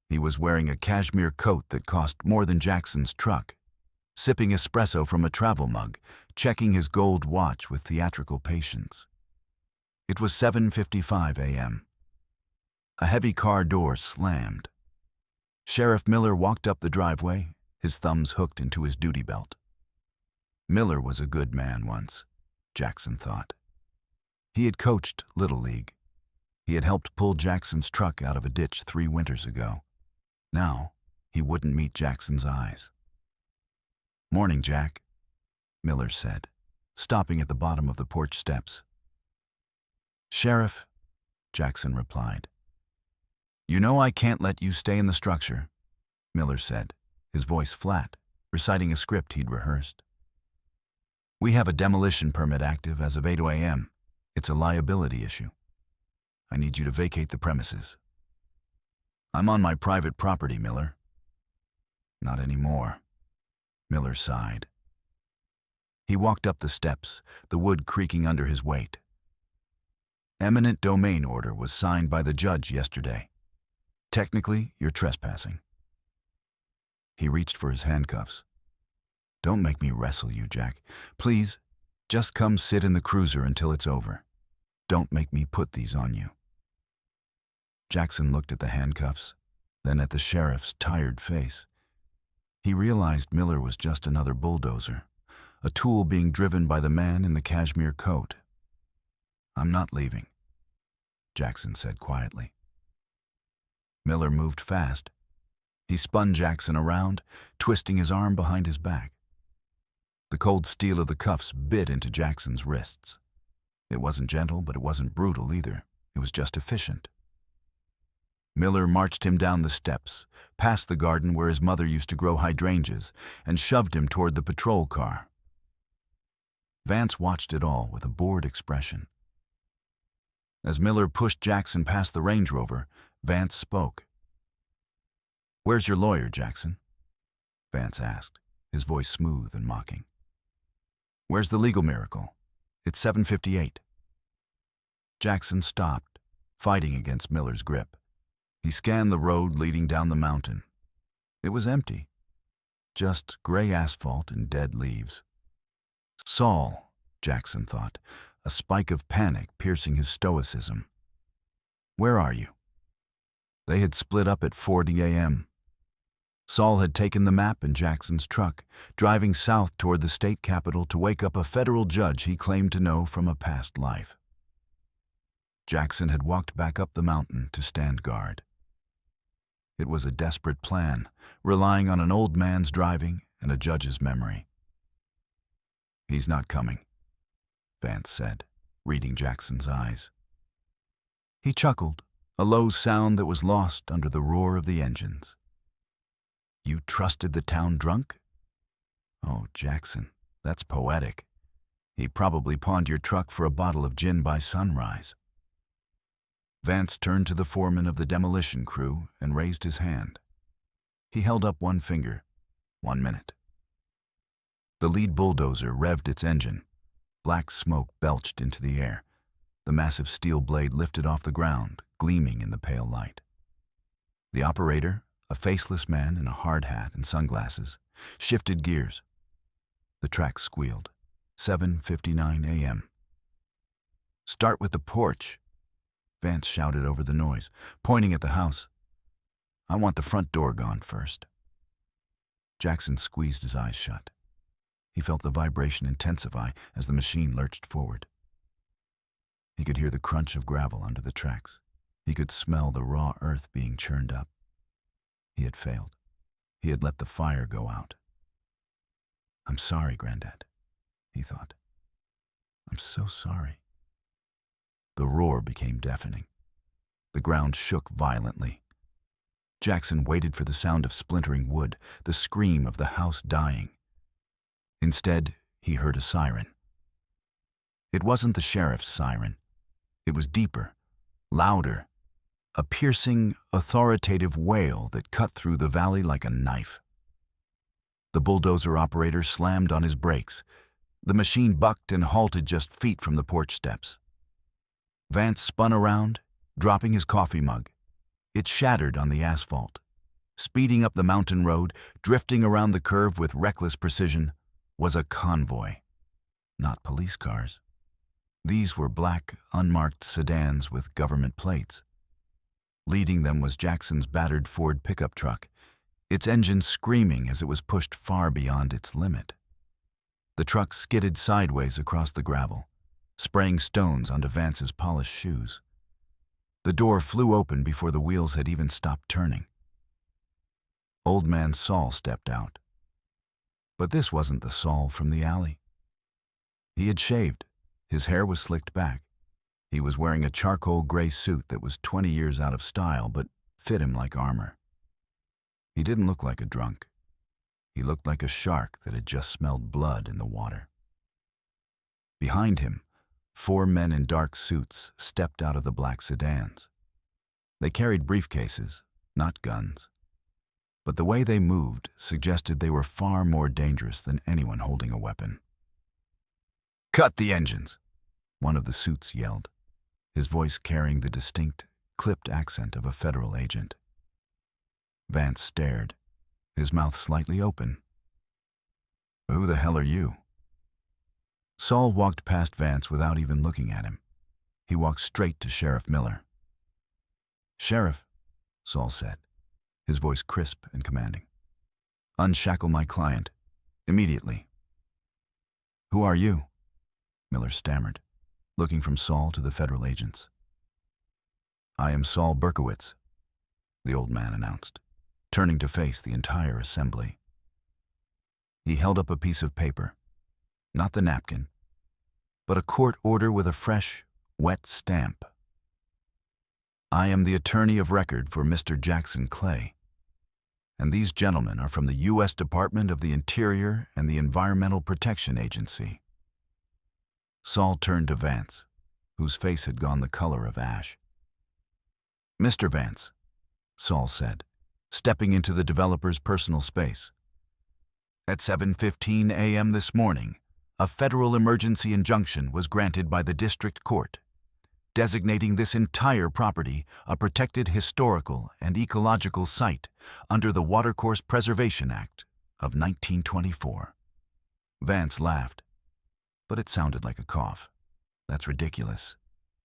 [SPEAKER 1] He was wearing a cashmere coat that cost more than Jackson's truck, sipping espresso from a travel mug, checking his gold watch with theatrical patience. It was 7:55 a.m. A heavy car door slammed. Sheriff Miller walked up the driveway, his thumbs hooked into his duty belt. Miller was a good man once, Jackson thought. He had coached Little League. He had helped pull Jackson's truck out of a ditch 3 winters ago. Now, he wouldn't meet Jackson's eyes. "Morning, Jack," Miller said, stopping at the bottom of the porch steps. "Sheriff," Jackson replied. "You know I can't let you stay in the structure," Miller said, his voice flat, reciting a script he'd rehearsed. "We have a demolition permit active as of 8 a.m. It's a liability issue. I need you to vacate the premises." "I'm on my private property, Miller." "Not anymore," Miller sighed. He walked up the steps, the wood creaking under his weight. "Eminent domain order was signed by the judge yesterday. Technically, you're trespassing." He reached for his handcuffs. "Don't make me wrestle you, Jack. Please, just come sit in the cruiser until it's over. Don't make me put these on you." Jackson looked at the handcuffs, then at the sheriff's tired face. He realized Miller was just another bulldozer, a tool being driven by the man in the cashmere coat. "I'm not leaving," Jackson said quietly. Miller moved fast. He spun Jackson around, twisting his arm behind his back. The cold steel of the cuffs bit into Jackson's wrists. It wasn't gentle, but it wasn't brutal either. It was just efficient. Miller marched him down the steps, past the garden where his mother used to grow hydrangeas, and shoved him toward the patrol car. Vance watched it all with a bored expression. As Miller pushed Jackson past the Range Rover, Vance spoke. "Where's your lawyer, Jackson?" Vance asked, his voice smooth and mocking. "Where's the legal miracle? It's 7:58. Jackson stopped, fighting against Miller's grip. He scanned the road leading down the mountain. It was empty. Just gray asphalt and dead leaves. Saul, Jackson thought, a spike of panic piercing his stoicism. "Where are you?" They had split up at 4 a.m. Saul had taken the map in Jackson's truck, driving south toward the state capitol to wake up a federal judge he claimed to know from a past life. Jackson had walked back up the mountain to stand guard. It was a desperate plan, relying on an old man's driving and a judge's memory. "He's not coming," Vance said, reading Jackson's eyes. He chuckled, a low sound that was lost under the roar of the engines. "You trusted the town drunk?" "Oh, Jackson, that's poetic. He probably pawned your truck for a bottle of gin by sunrise." Vance turned to the foreman of the demolition crew and raised his hand. He held up one finger. 1 minute. The lead bulldozer revved its engine. Black smoke belched into the air. The massive steel blade lifted off the ground, gleaming in the pale light. The operator, a faceless man in a hard hat and sunglasses, shifted gears. The track squealed. 7:59 a.m. "Start with the porch," Vance shouted over the noise, pointing at the house. "I want the front door gone first." Jackson squeezed his eyes shut. He felt the vibration intensify as the machine lurched forward. He could hear the crunch of gravel under the tracks. He could smell the raw earth being churned up. He had failed. He had let the fire go out. "I'm sorry, Granddad," he thought. "I'm so sorry." The roar became deafening. The ground shook violently. Jackson waited for the sound of splintering wood, the scream of the house dying. Instead, he heard a siren. It wasn't the sheriff's siren. It was deeper, louder, a piercing, authoritative wail that cut through the valley like a knife. The bulldozer operator slammed on his brakes. The machine bucked and halted just feet from the porch steps. Vance spun around, dropping his coffee mug. It shattered on the asphalt. Speeding up the mountain road, drifting around the curve with reckless precision, was a convoy. Not police cars. These were black, unmarked sedans with government plates. Leading them was Jackson's battered Ford pickup truck, its engine screaming as it was pushed far beyond its limit. The truck skidded sideways across the gravel, spraying stones onto Vance's polished shoes. The door flew open before the wheels had even stopped turning. Old man Saul stepped out. But this wasn't the Saul from the alley. He had shaved. His hair was slicked back. He was wearing a charcoal gray suit that was 20 years out of style but fit him like armor. He didn't look like a drunk. He looked like a shark that had just smelled blood in the water. Behind him, 4 men in dark suits stepped out of the black sedans. They carried briefcases, not guns. But the way they moved suggested they were far more dangerous than anyone holding a weapon. "Cut the engines!" one of the suits yelled, his voice carrying the distinct, clipped accent of a federal agent. Vance stared, his mouth slightly open. "Who the hell are you?" Saul walked past Vance without even looking at him. He walked straight to Sheriff Miller. "Sheriff," Saul said, his voice crisp and commanding. "Unshackle my client. Immediately." "Who are you?" Miller stammered, looking from Saul to the federal agents. "I am Saul Berkowitz," the old man announced, turning to face the entire assembly. He held up a piece of paper, not the napkin, but a court order with a fresh, wet stamp. "I am the attorney of record for Mr. Jackson Clay, and these gentlemen are from the U.S. Department of the Interior and the Environmental Protection Agency." Saul turned to Vance, whose face had gone the color of ash. "Mr. Vance," Saul said, stepping into the developer's personal space. At 7:15 a.m. this morning, a federal emergency injunction was granted by the district court, designating this entire property a protected historical and ecological site under the Watercourse Preservation Act of 1924. Vance laughed, but it sounded like a cough. That's ridiculous.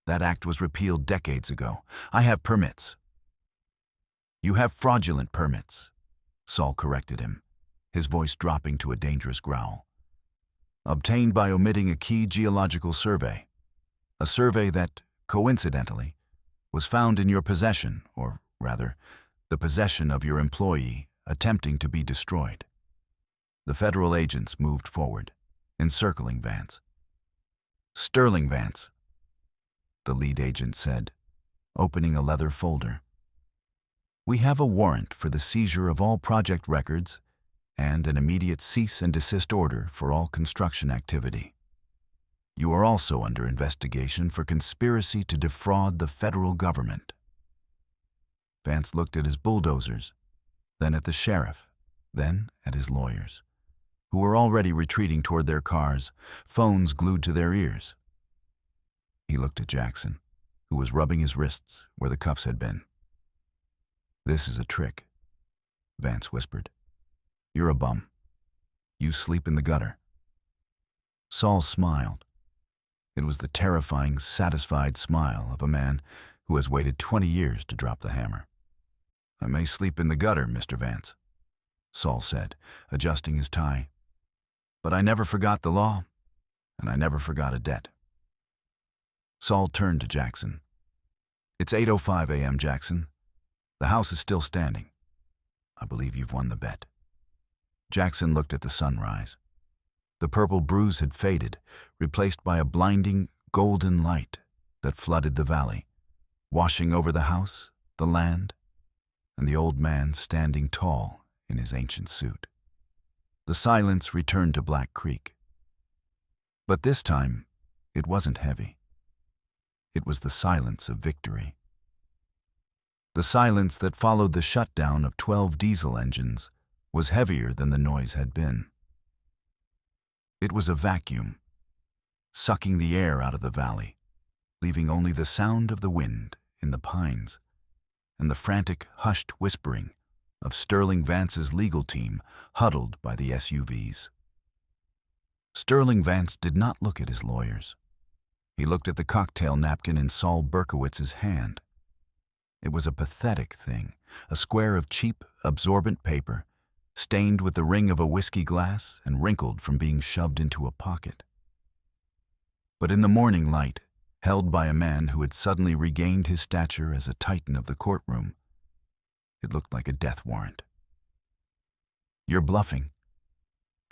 [SPEAKER 1] That act was repealed decades ago. I have permits. You have fraudulent permits, Saul corrected him, his voice dropping to a dangerous growl. Obtained by omitting a key geological survey. A survey that, coincidentally, was found in your possession, or rather, the possession of your employee attempting to be destroyed. The federal agents moved forward, encircling Vance. Sterling Vance, the lead agent said, opening a leather folder. We have a warrant for the seizure of all project records and an immediate cease and desist order for all construction activity. You are also under investigation for conspiracy to defraud the federal government. Vance looked at his bulldozers, then at the sheriff, then at his lawyers, who were already retreating toward their cars, phones glued to their ears. He looked at Jackson, who was rubbing his wrists where the cuffs had been. This is a trick, Vance whispered. You're a bum. You sleep in the gutter. Saul smiled. It was the terrifying, satisfied smile of a man who has waited 20 years to drop the hammer. I may sleep in the gutter, Mr. Vance, Saul said, adjusting his tie. But I never forgot the law, and I never forgot a debt. Saul turned to Jackson. It's 8:05 a.m., Jackson. The house is still standing. I believe you've won the bet. Jackson looked at the sunrise. The purple bruise had faded, replaced by a blinding, golden light that flooded the valley, washing over the house, the land, and the old man standing tall in his ancient suit. The silence returned to Black Creek. But this time, it wasn't heavy. It was the silence of victory. The silence that followed the shutdown of 12 diesel engines was heavier than the noise had been. It was a vacuum, sucking the air out of the valley, leaving only the sound of the wind in the pines and the frantic, hushed whispering of Sterling Vance's legal team huddled by the SUVs. Sterling Vance did not look at his lawyers. He looked at the cocktail napkin in Saul Berkowitz's hand. It was a pathetic thing, a square of cheap, absorbent paper, stained with the ring of a whiskey glass and wrinkled from being shoved into a pocket. But in the morning light, held by a man who had suddenly regained his stature as a titan of the courtroom, it looked like a death warrant. You're bluffing,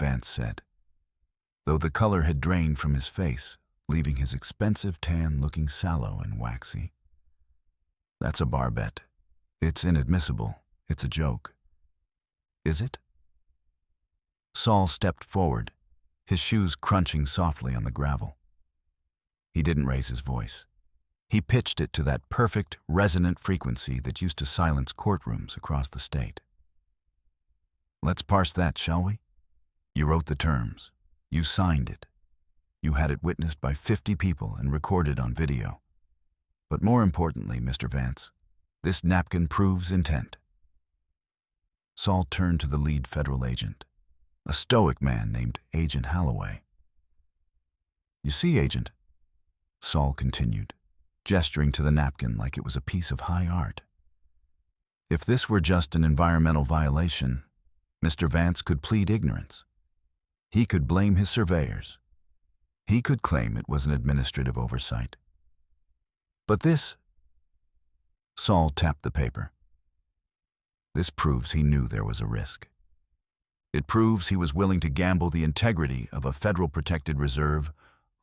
[SPEAKER 1] Vance said, though the color had drained from his face, leaving his expensive tan looking sallow and waxy. That's a bar bet. It's inadmissible. It's a joke. Is it? Saul stepped forward, his shoes crunching softly on the gravel. He didn't raise his voice. He pitched it to that perfect, resonant frequency that used to silence courtrooms across the state. Let's parse that, shall we? You wrote the terms. You signed it. You had it witnessed by 50 people and recorded on video. But more importantly, Mr. Vance, this napkin proves intent. Saul turned to the lead federal agent, a stoic man named Agent Holloway. You see, Agent, Saul continued, gesturing to the napkin like it was a piece of high art. If this were just an environmental violation, Mr. Vance could plead ignorance. He could blame his surveyors. He could claim it was an administrative oversight. But this, Saul tapped the paper. This proves he knew there was a risk. It proves he was willing to gamble the integrity of a federal protected reserve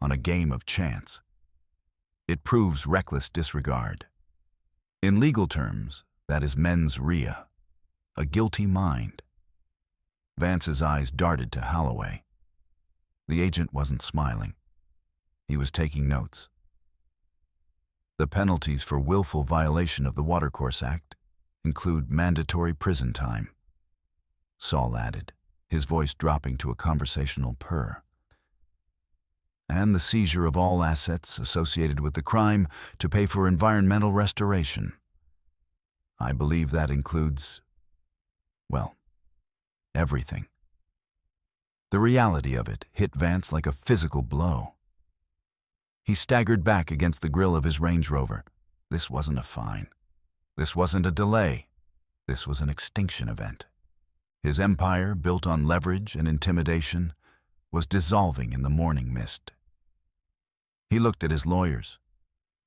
[SPEAKER 1] on a game of chance. It proves reckless disregard. In legal terms, that is mens rea, a guilty mind. Vance's eyes darted to Holloway. The agent wasn't smiling. He was taking notes. The penalties for willful violation of the Watercourse Act include mandatory prison time," Saul added, his voice dropping to a conversational purr. "And the seizure of all assets associated with the crime to pay for environmental restoration. I believe that includes, well, everything." The reality of it hit Vance like a physical blow. He staggered back against the grill of his Range Rover. This wasn't a fine. This wasn't a delay. This was an extinction event. His empire, built on leverage and intimidation, was dissolving in the morning mist. He looked at his lawyers.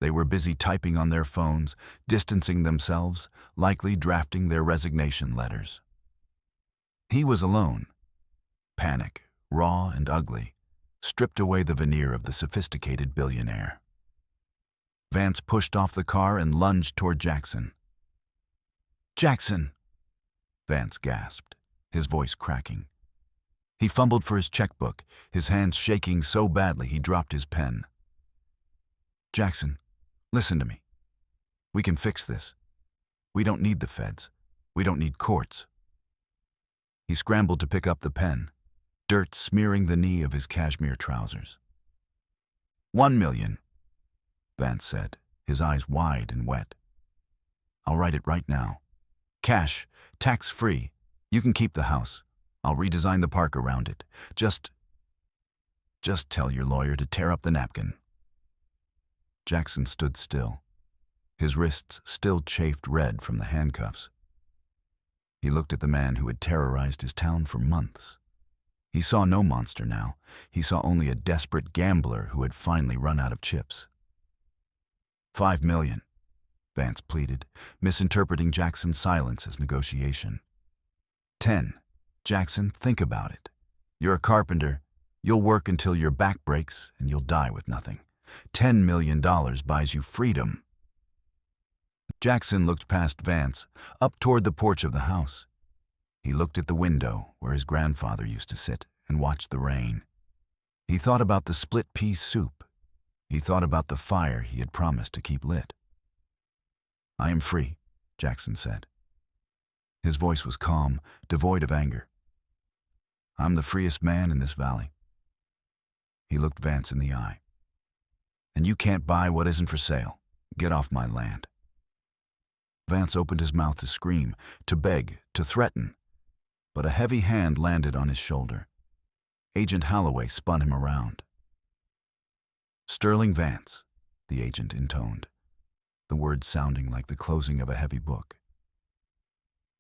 [SPEAKER 1] They were busy typing on their phones, distancing themselves, likely drafting their resignation letters. He was alone. Panic, raw and ugly, stripped away the veneer of the sophisticated billionaire. Vance pushed off the car and lunged toward Jackson. "Jackson!" Vance gasped, his voice cracking. He fumbled for his checkbook, his hands shaking so badly he dropped his pen. "Jackson, listen to me. We can fix this. We don't need the feds. We don't need courts." He scrambled to pick up the pen, dirt smearing the knee of his cashmere trousers. "$1 million, Vance said, his eyes wide and wet. "I'll write it right now. Cash, tax-free. You can keep the house. I'll redesign the park around it. Just tell your lawyer to tear up the napkin." Jackson stood still. His wrists still chafed red from the handcuffs. He looked at the man who had terrorized his town for months. He saw no monster now. He saw only a desperate gambler who had finally run out of chips. $5 million, Vance pleaded, misinterpreting Jackson's silence as negotiation. 10. Jackson, think about it. You're a carpenter. You'll work until your back breaks and you'll die with nothing. $10 million buys you freedom. Jackson looked past Vance, up toward the porch of the house. He looked at the window where his grandfather used to sit and watch the rain. He thought about the split pea soup. He thought about the fire he had promised to keep lit. "I am free," Jackson said. His voice was calm, devoid of anger. "I'm the freest man in this valley." He looked Vance in the eye. "And you can't buy what isn't for sale. Get off my land." Vance opened his mouth to scream, to beg, to threaten, but a heavy hand landed on his shoulder. Agent Holloway spun him around. "Sterling Vance," the agent intoned, the words sounding like the closing of a heavy book.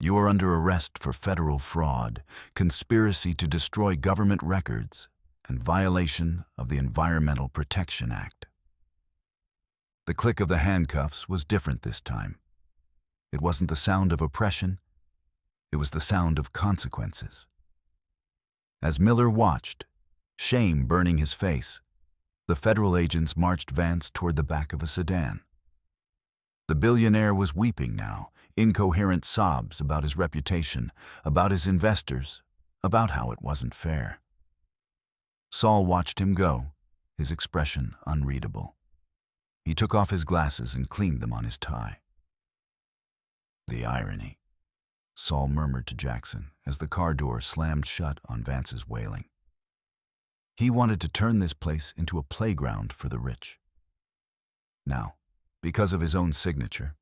[SPEAKER 1] "You are under arrest for federal fraud, conspiracy to destroy government records, and violation of the Environmental Protection Act." The click of the handcuffs was different this time. It wasn't the sound of oppression. It was the sound of consequences. As Miller watched, shame burning his face, the federal agents marched Vance toward the back of a sedan. The billionaire was weeping now, incoherent sobs about his reputation, about his investors, about how it wasn't fair. Saul watched him go, his expression unreadable. He took off his glasses and cleaned them on his tie. "The irony," Saul murmured to Jackson as the car door slammed shut on Vance's wailing. He wanted to turn this place into a playground for the rich. Now, because of his own signature,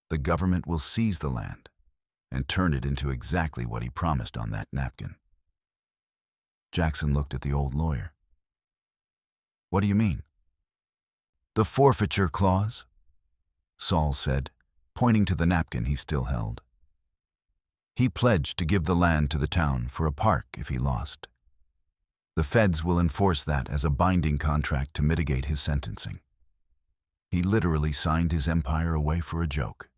[SPEAKER 1] the government will seize the land and turn it into exactly what he promised on that napkin. Jackson looked at the old lawyer. "What do you mean?" "The forfeiture clause," Saul said, pointing to the napkin he still held. "He pledged to give the land to the town for a park if he lost. The feds will enforce that as a binding contract to mitigate his sentencing. He literally signed his empire away for a joke."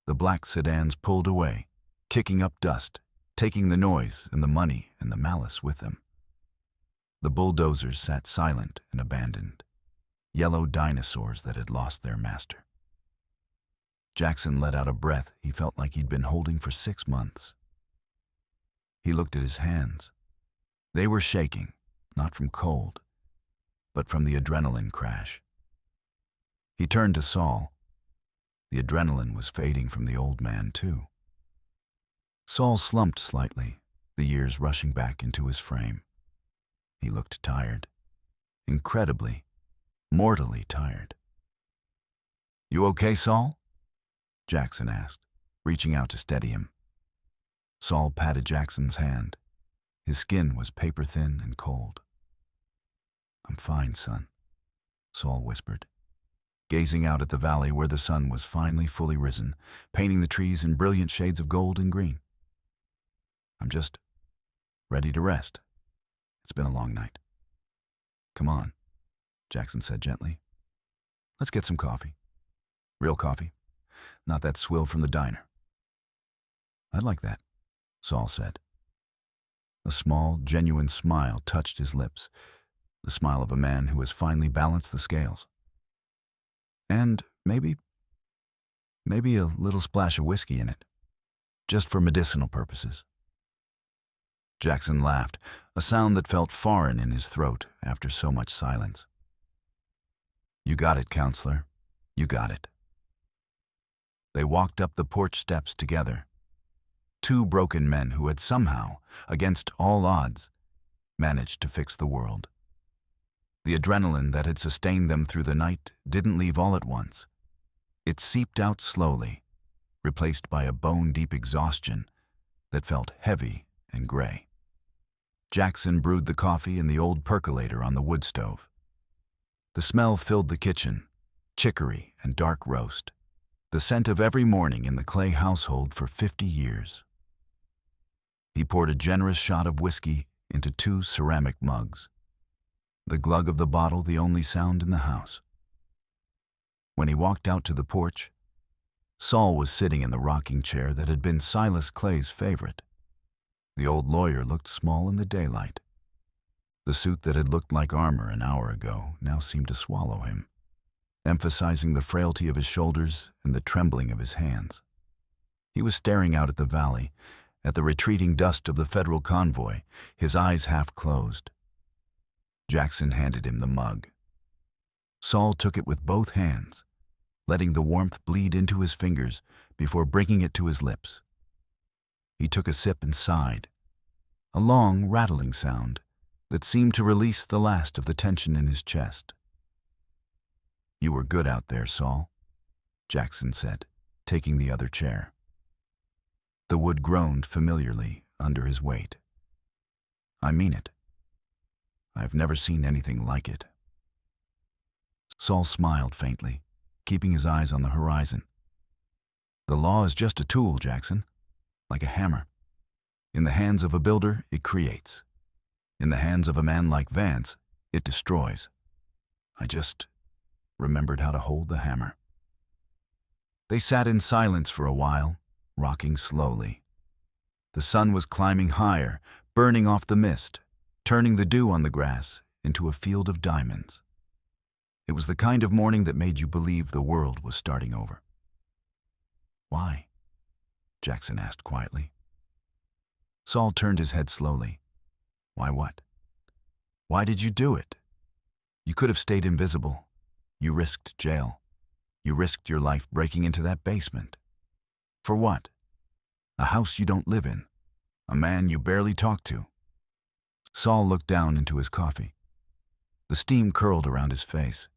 [SPEAKER 1] The black sedans pulled away, kicking up dust, taking the noise and the money and the malice with them. The bulldozers sat silent and abandoned, yellow dinosaurs that had lost their master. Jackson let out a breath he felt like he'd been holding for 6 months. He looked at his hands. They were shaking, not from cold, but from the adrenaline crash. He turned to Saul. The adrenaline was fading from the old man, too. Saul slumped slightly, the years rushing back into his frame. He looked tired. Incredibly, mortally tired. "You okay, Saul?" Jackson asked, reaching out to steady him. Saul patted Jackson's hand. His skin was paper-thin and cold. "I'm fine, son," Saul whispered, gazing out at the valley where the sun was finally fully risen, painting the trees in brilliant shades of gold and green. "I'm just ready to rest. It's been a long night." "Come on," Jackson said gently. "Let's get some coffee. Real coffee, not that swill from the diner." "I'd like that," Saul said. A small, genuine smile touched his lips, the smile of a man who has finally balanced the scales. "And maybe a little splash of whiskey in it, just for medicinal purposes." Jackson laughed, a sound that felt foreign in his throat after so much silence. "You got it, counselor. You got it." They walked up the porch steps together. Two broken men who had somehow, against all odds, managed to fix the world. The adrenaline that had sustained them through the night didn't leave all at once. It seeped out slowly, replaced by a bone-deep exhaustion that felt heavy and gray. Jackson brewed the coffee in the old percolator on the wood stove. The smell filled the kitchen, chicory and dark roast, the scent of every morning in the Clay household for 50 years. He poured a generous shot of whiskey into 2 ceramic mugs, the glug of the bottle the only sound in the house. When he walked out to the porch, Saul was sitting in the rocking chair that had been Silas Clay's favorite. The old lawyer looked small in the daylight. The suit that had looked like armor an hour ago now seemed to swallow him, emphasizing the frailty of his shoulders and the trembling of his hands. He was staring out at the valley, at the retreating dust of the federal convoy, his eyes half closed. Jackson handed him the mug. Saul took it with both hands, letting the warmth bleed into his fingers before bringing it to his lips. He took a sip and sighed, a long, rattling sound that seemed to release the last of the tension in his chest. "You were good out there, Saul," Jackson said, taking the other chair. The wood groaned familiarly under his weight. "I mean it. I've never seen anything like it." Saul smiled faintly, keeping his eyes on the horizon. "The law is just a tool, Jackson, like a hammer. In the hands of a builder, it creates. In the hands of a man like Vance, it destroys. I just remembered how to hold the hammer." They sat in silence for a while, rocking slowly. The sun was climbing higher, burning off the mist, turning the dew on the grass into a field of diamonds. It was the kind of morning that made you believe the world was starting over. "Why?" Jackson asked quietly. Saul turned his head slowly. "Why what? Why did you do it? You could have stayed invisible. You risked jail. You risked your life breaking into that basement. For what? A house you don't live in. A man you barely talk to." Saul looked down into his coffee. The steam curled around his face.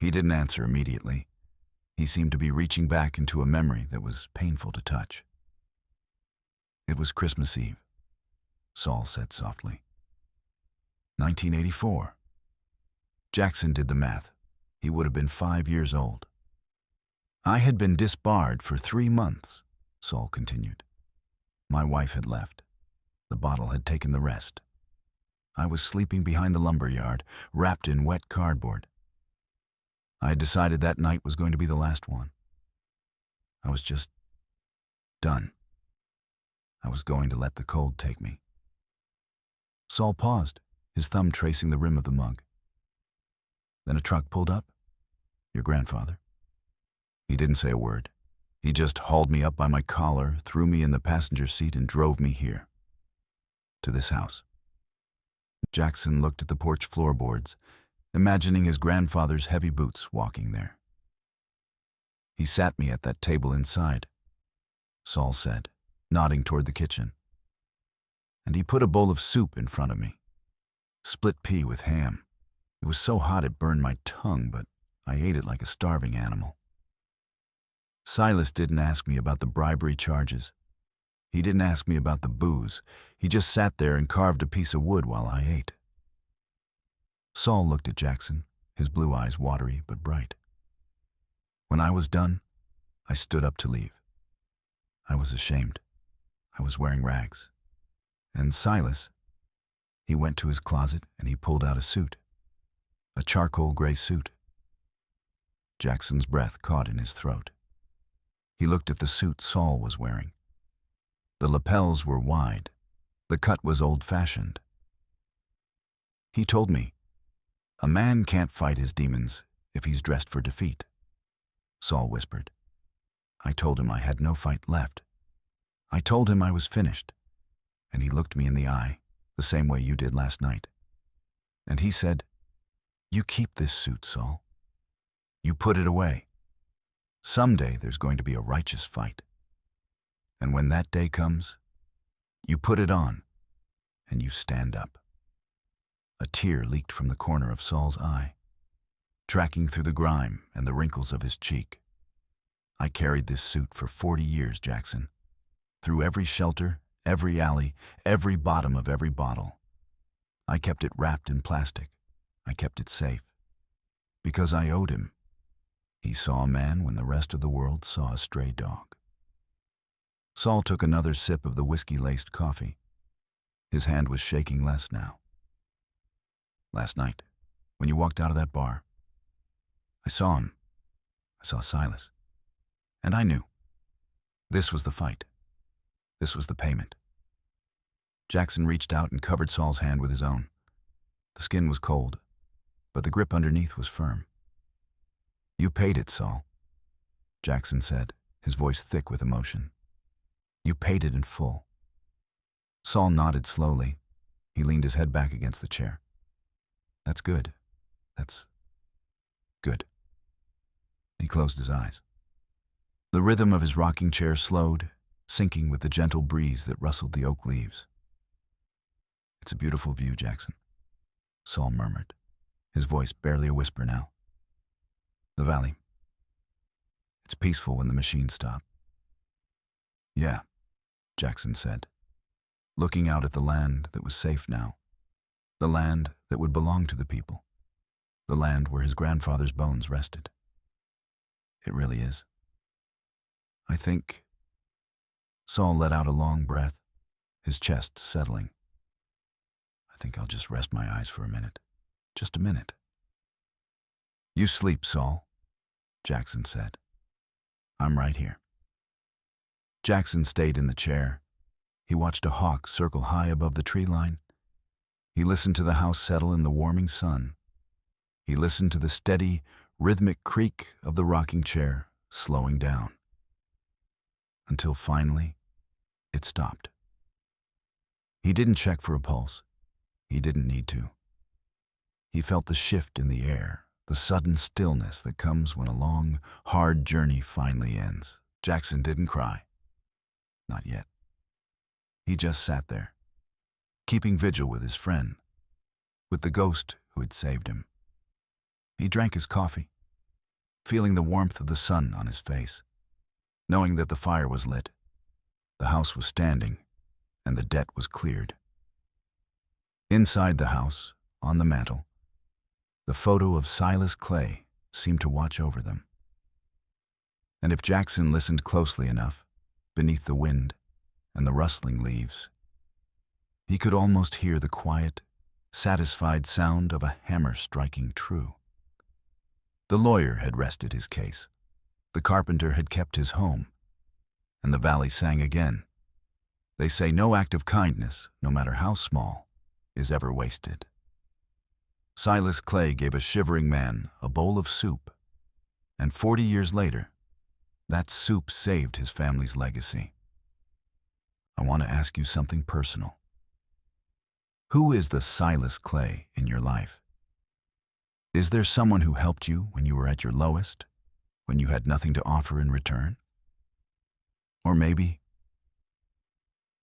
[SPEAKER 1] He didn't answer immediately. He seemed to be reaching back into a memory that was painful to touch. "It was Christmas Eve," Saul said softly. 1984. Jackson did the math. He would have been 5 years old. "I had been disbarred for 3 months," Saul continued. "My wife had left. The bottle had taken the rest. I was sleeping behind the lumber yard, wrapped in wet cardboard. I had decided that night was going to be the last one. I was just done. I was going to let the cold take me." Saul paused, his thumb tracing the rim of the mug. "Then a truck pulled up? Your grandfather?" He didn't say a word. He just hauled me up by my collar, threw me in the passenger seat, and drove me here, to this house. Jackson looked at the porch floorboards, imagining his grandfather's heavy boots walking there. He sat me at that table inside, Saul said, nodding toward the kitchen. And he put a bowl of soup in front of me. Split pea with ham. It was so hot it burned my tongue, but I ate it like a starving animal. Silas didn't ask me about the bribery charges. He didn't ask me about the booze. He just sat there and carved a piece of wood while I ate. Saul looked at Jackson, his blue eyes watery but bright. When I was done, I stood up to leave. I was ashamed. I was wearing rags. And Silas, he went to his closet and he pulled out a suit. A charcoal gray suit. Jackson's breath caught in his throat. He looked at the suit Saul was wearing. The lapels were wide. The cut was old-fashioned. He told me, "A man can't fight his demons if he's dressed for defeat," Saul whispered. I told him I had no fight left. I told him I was finished, and he looked me in the eye, the same way you did last night. And he said, "You keep this suit, Saul. You put it away. Someday there's going to be a righteous fight. And when that day comes, you put it on, and you stand up." A tear leaked from the corner of Saul's eye, tracking through the grime and the wrinkles of his cheek. I carried this suit for 40 years, Jackson. Through every shelter, every alley, every bottom of every bottle. I kept it wrapped in plastic. I kept it safe. Because I owed him. He saw a man when the rest of the world saw a stray dog. Saul took another sip of the whiskey-laced coffee. His hand was shaking less now. "Last night, when you walked out of that bar, I saw him. I saw Silas. And I knew. This was the fight. This was the payment." Jackson reached out and covered Saul's hand with his own. The skin was cold, but the grip underneath was firm. "You paid it, Saul," Jackson said, his voice thick with emotion. "You paid it in full." Saul nodded slowly. He leaned his head back against the chair. "That's good. That's good." He closed his eyes. The rhythm of his rocking chair slowed, sinking with the gentle breeze that rustled the oak leaves. "It's a beautiful view, Jackson," Saul murmured, his voice barely a whisper now. "The valley. It's peaceful when the machines stop." "Yeah," Jackson said, looking out at the land that was safe now, the land that would belong to the people, the land where his grandfather's bones rested. "It really is. I think..." Saul let out a long breath, his chest settling. "I think I'll just rest my eyes for a minute. Just a minute." "You sleep, Saul," Jackson said. "I'm right here." Jackson stayed in the chair. He watched a hawk circle high above the tree line. He listened to the house settle in the warming sun. He listened to the steady, rhythmic creak of the rocking chair slowing down. Until finally, it stopped. He didn't check for a pulse. He didn't need to. He felt the shift in the air, the sudden stillness that comes when a long, hard journey finally ends. Jackson didn't cry. Not yet. He just sat there, keeping vigil with his friend, with the ghost who had saved him. He drank his coffee, feeling the warmth of the sun on his face, knowing that the fire was lit, the house was standing, and the debt was cleared. Inside the house, on the mantel, the photo of Silas Clay seemed to watch over them. And if Jackson listened closely enough, beneath the wind and the rustling leaves, he could almost hear the quiet, satisfied sound of a hammer striking true. The lawyer had rested his case. The carpenter had kept his home. And the valley sang again. They say no act of kindness, no matter how small, is ever wasted. Silas Clay gave a shivering man a bowl of soup, and 40 years later, that soup saved his family's legacy. I want to ask you something personal. Who is the Silas Clay in your life? Is there someone who helped you when you were at your lowest, when you had nothing to offer in return? Or maybe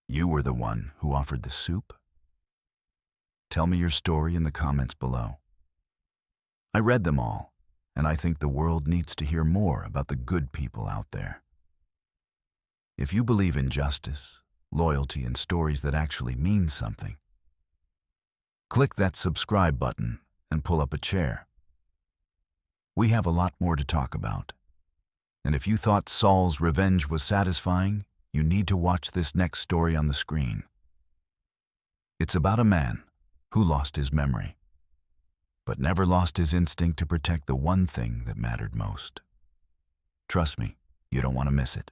[SPEAKER 1] you were the one who offered the soup? Tell me your story in the comments below. I read them all, and I think the world needs to hear more about the good people out there. If you believe in justice, loyalty, and stories that actually mean something, click that subscribe button and pull up a chair. We have a lot more to talk about. And if you thought Saul's revenge was satisfying, you need to watch this next story on the screen. It's about a man who lost his memory, but never lost his instinct to protect the one thing that mattered most. Trust me, you don't want to miss it.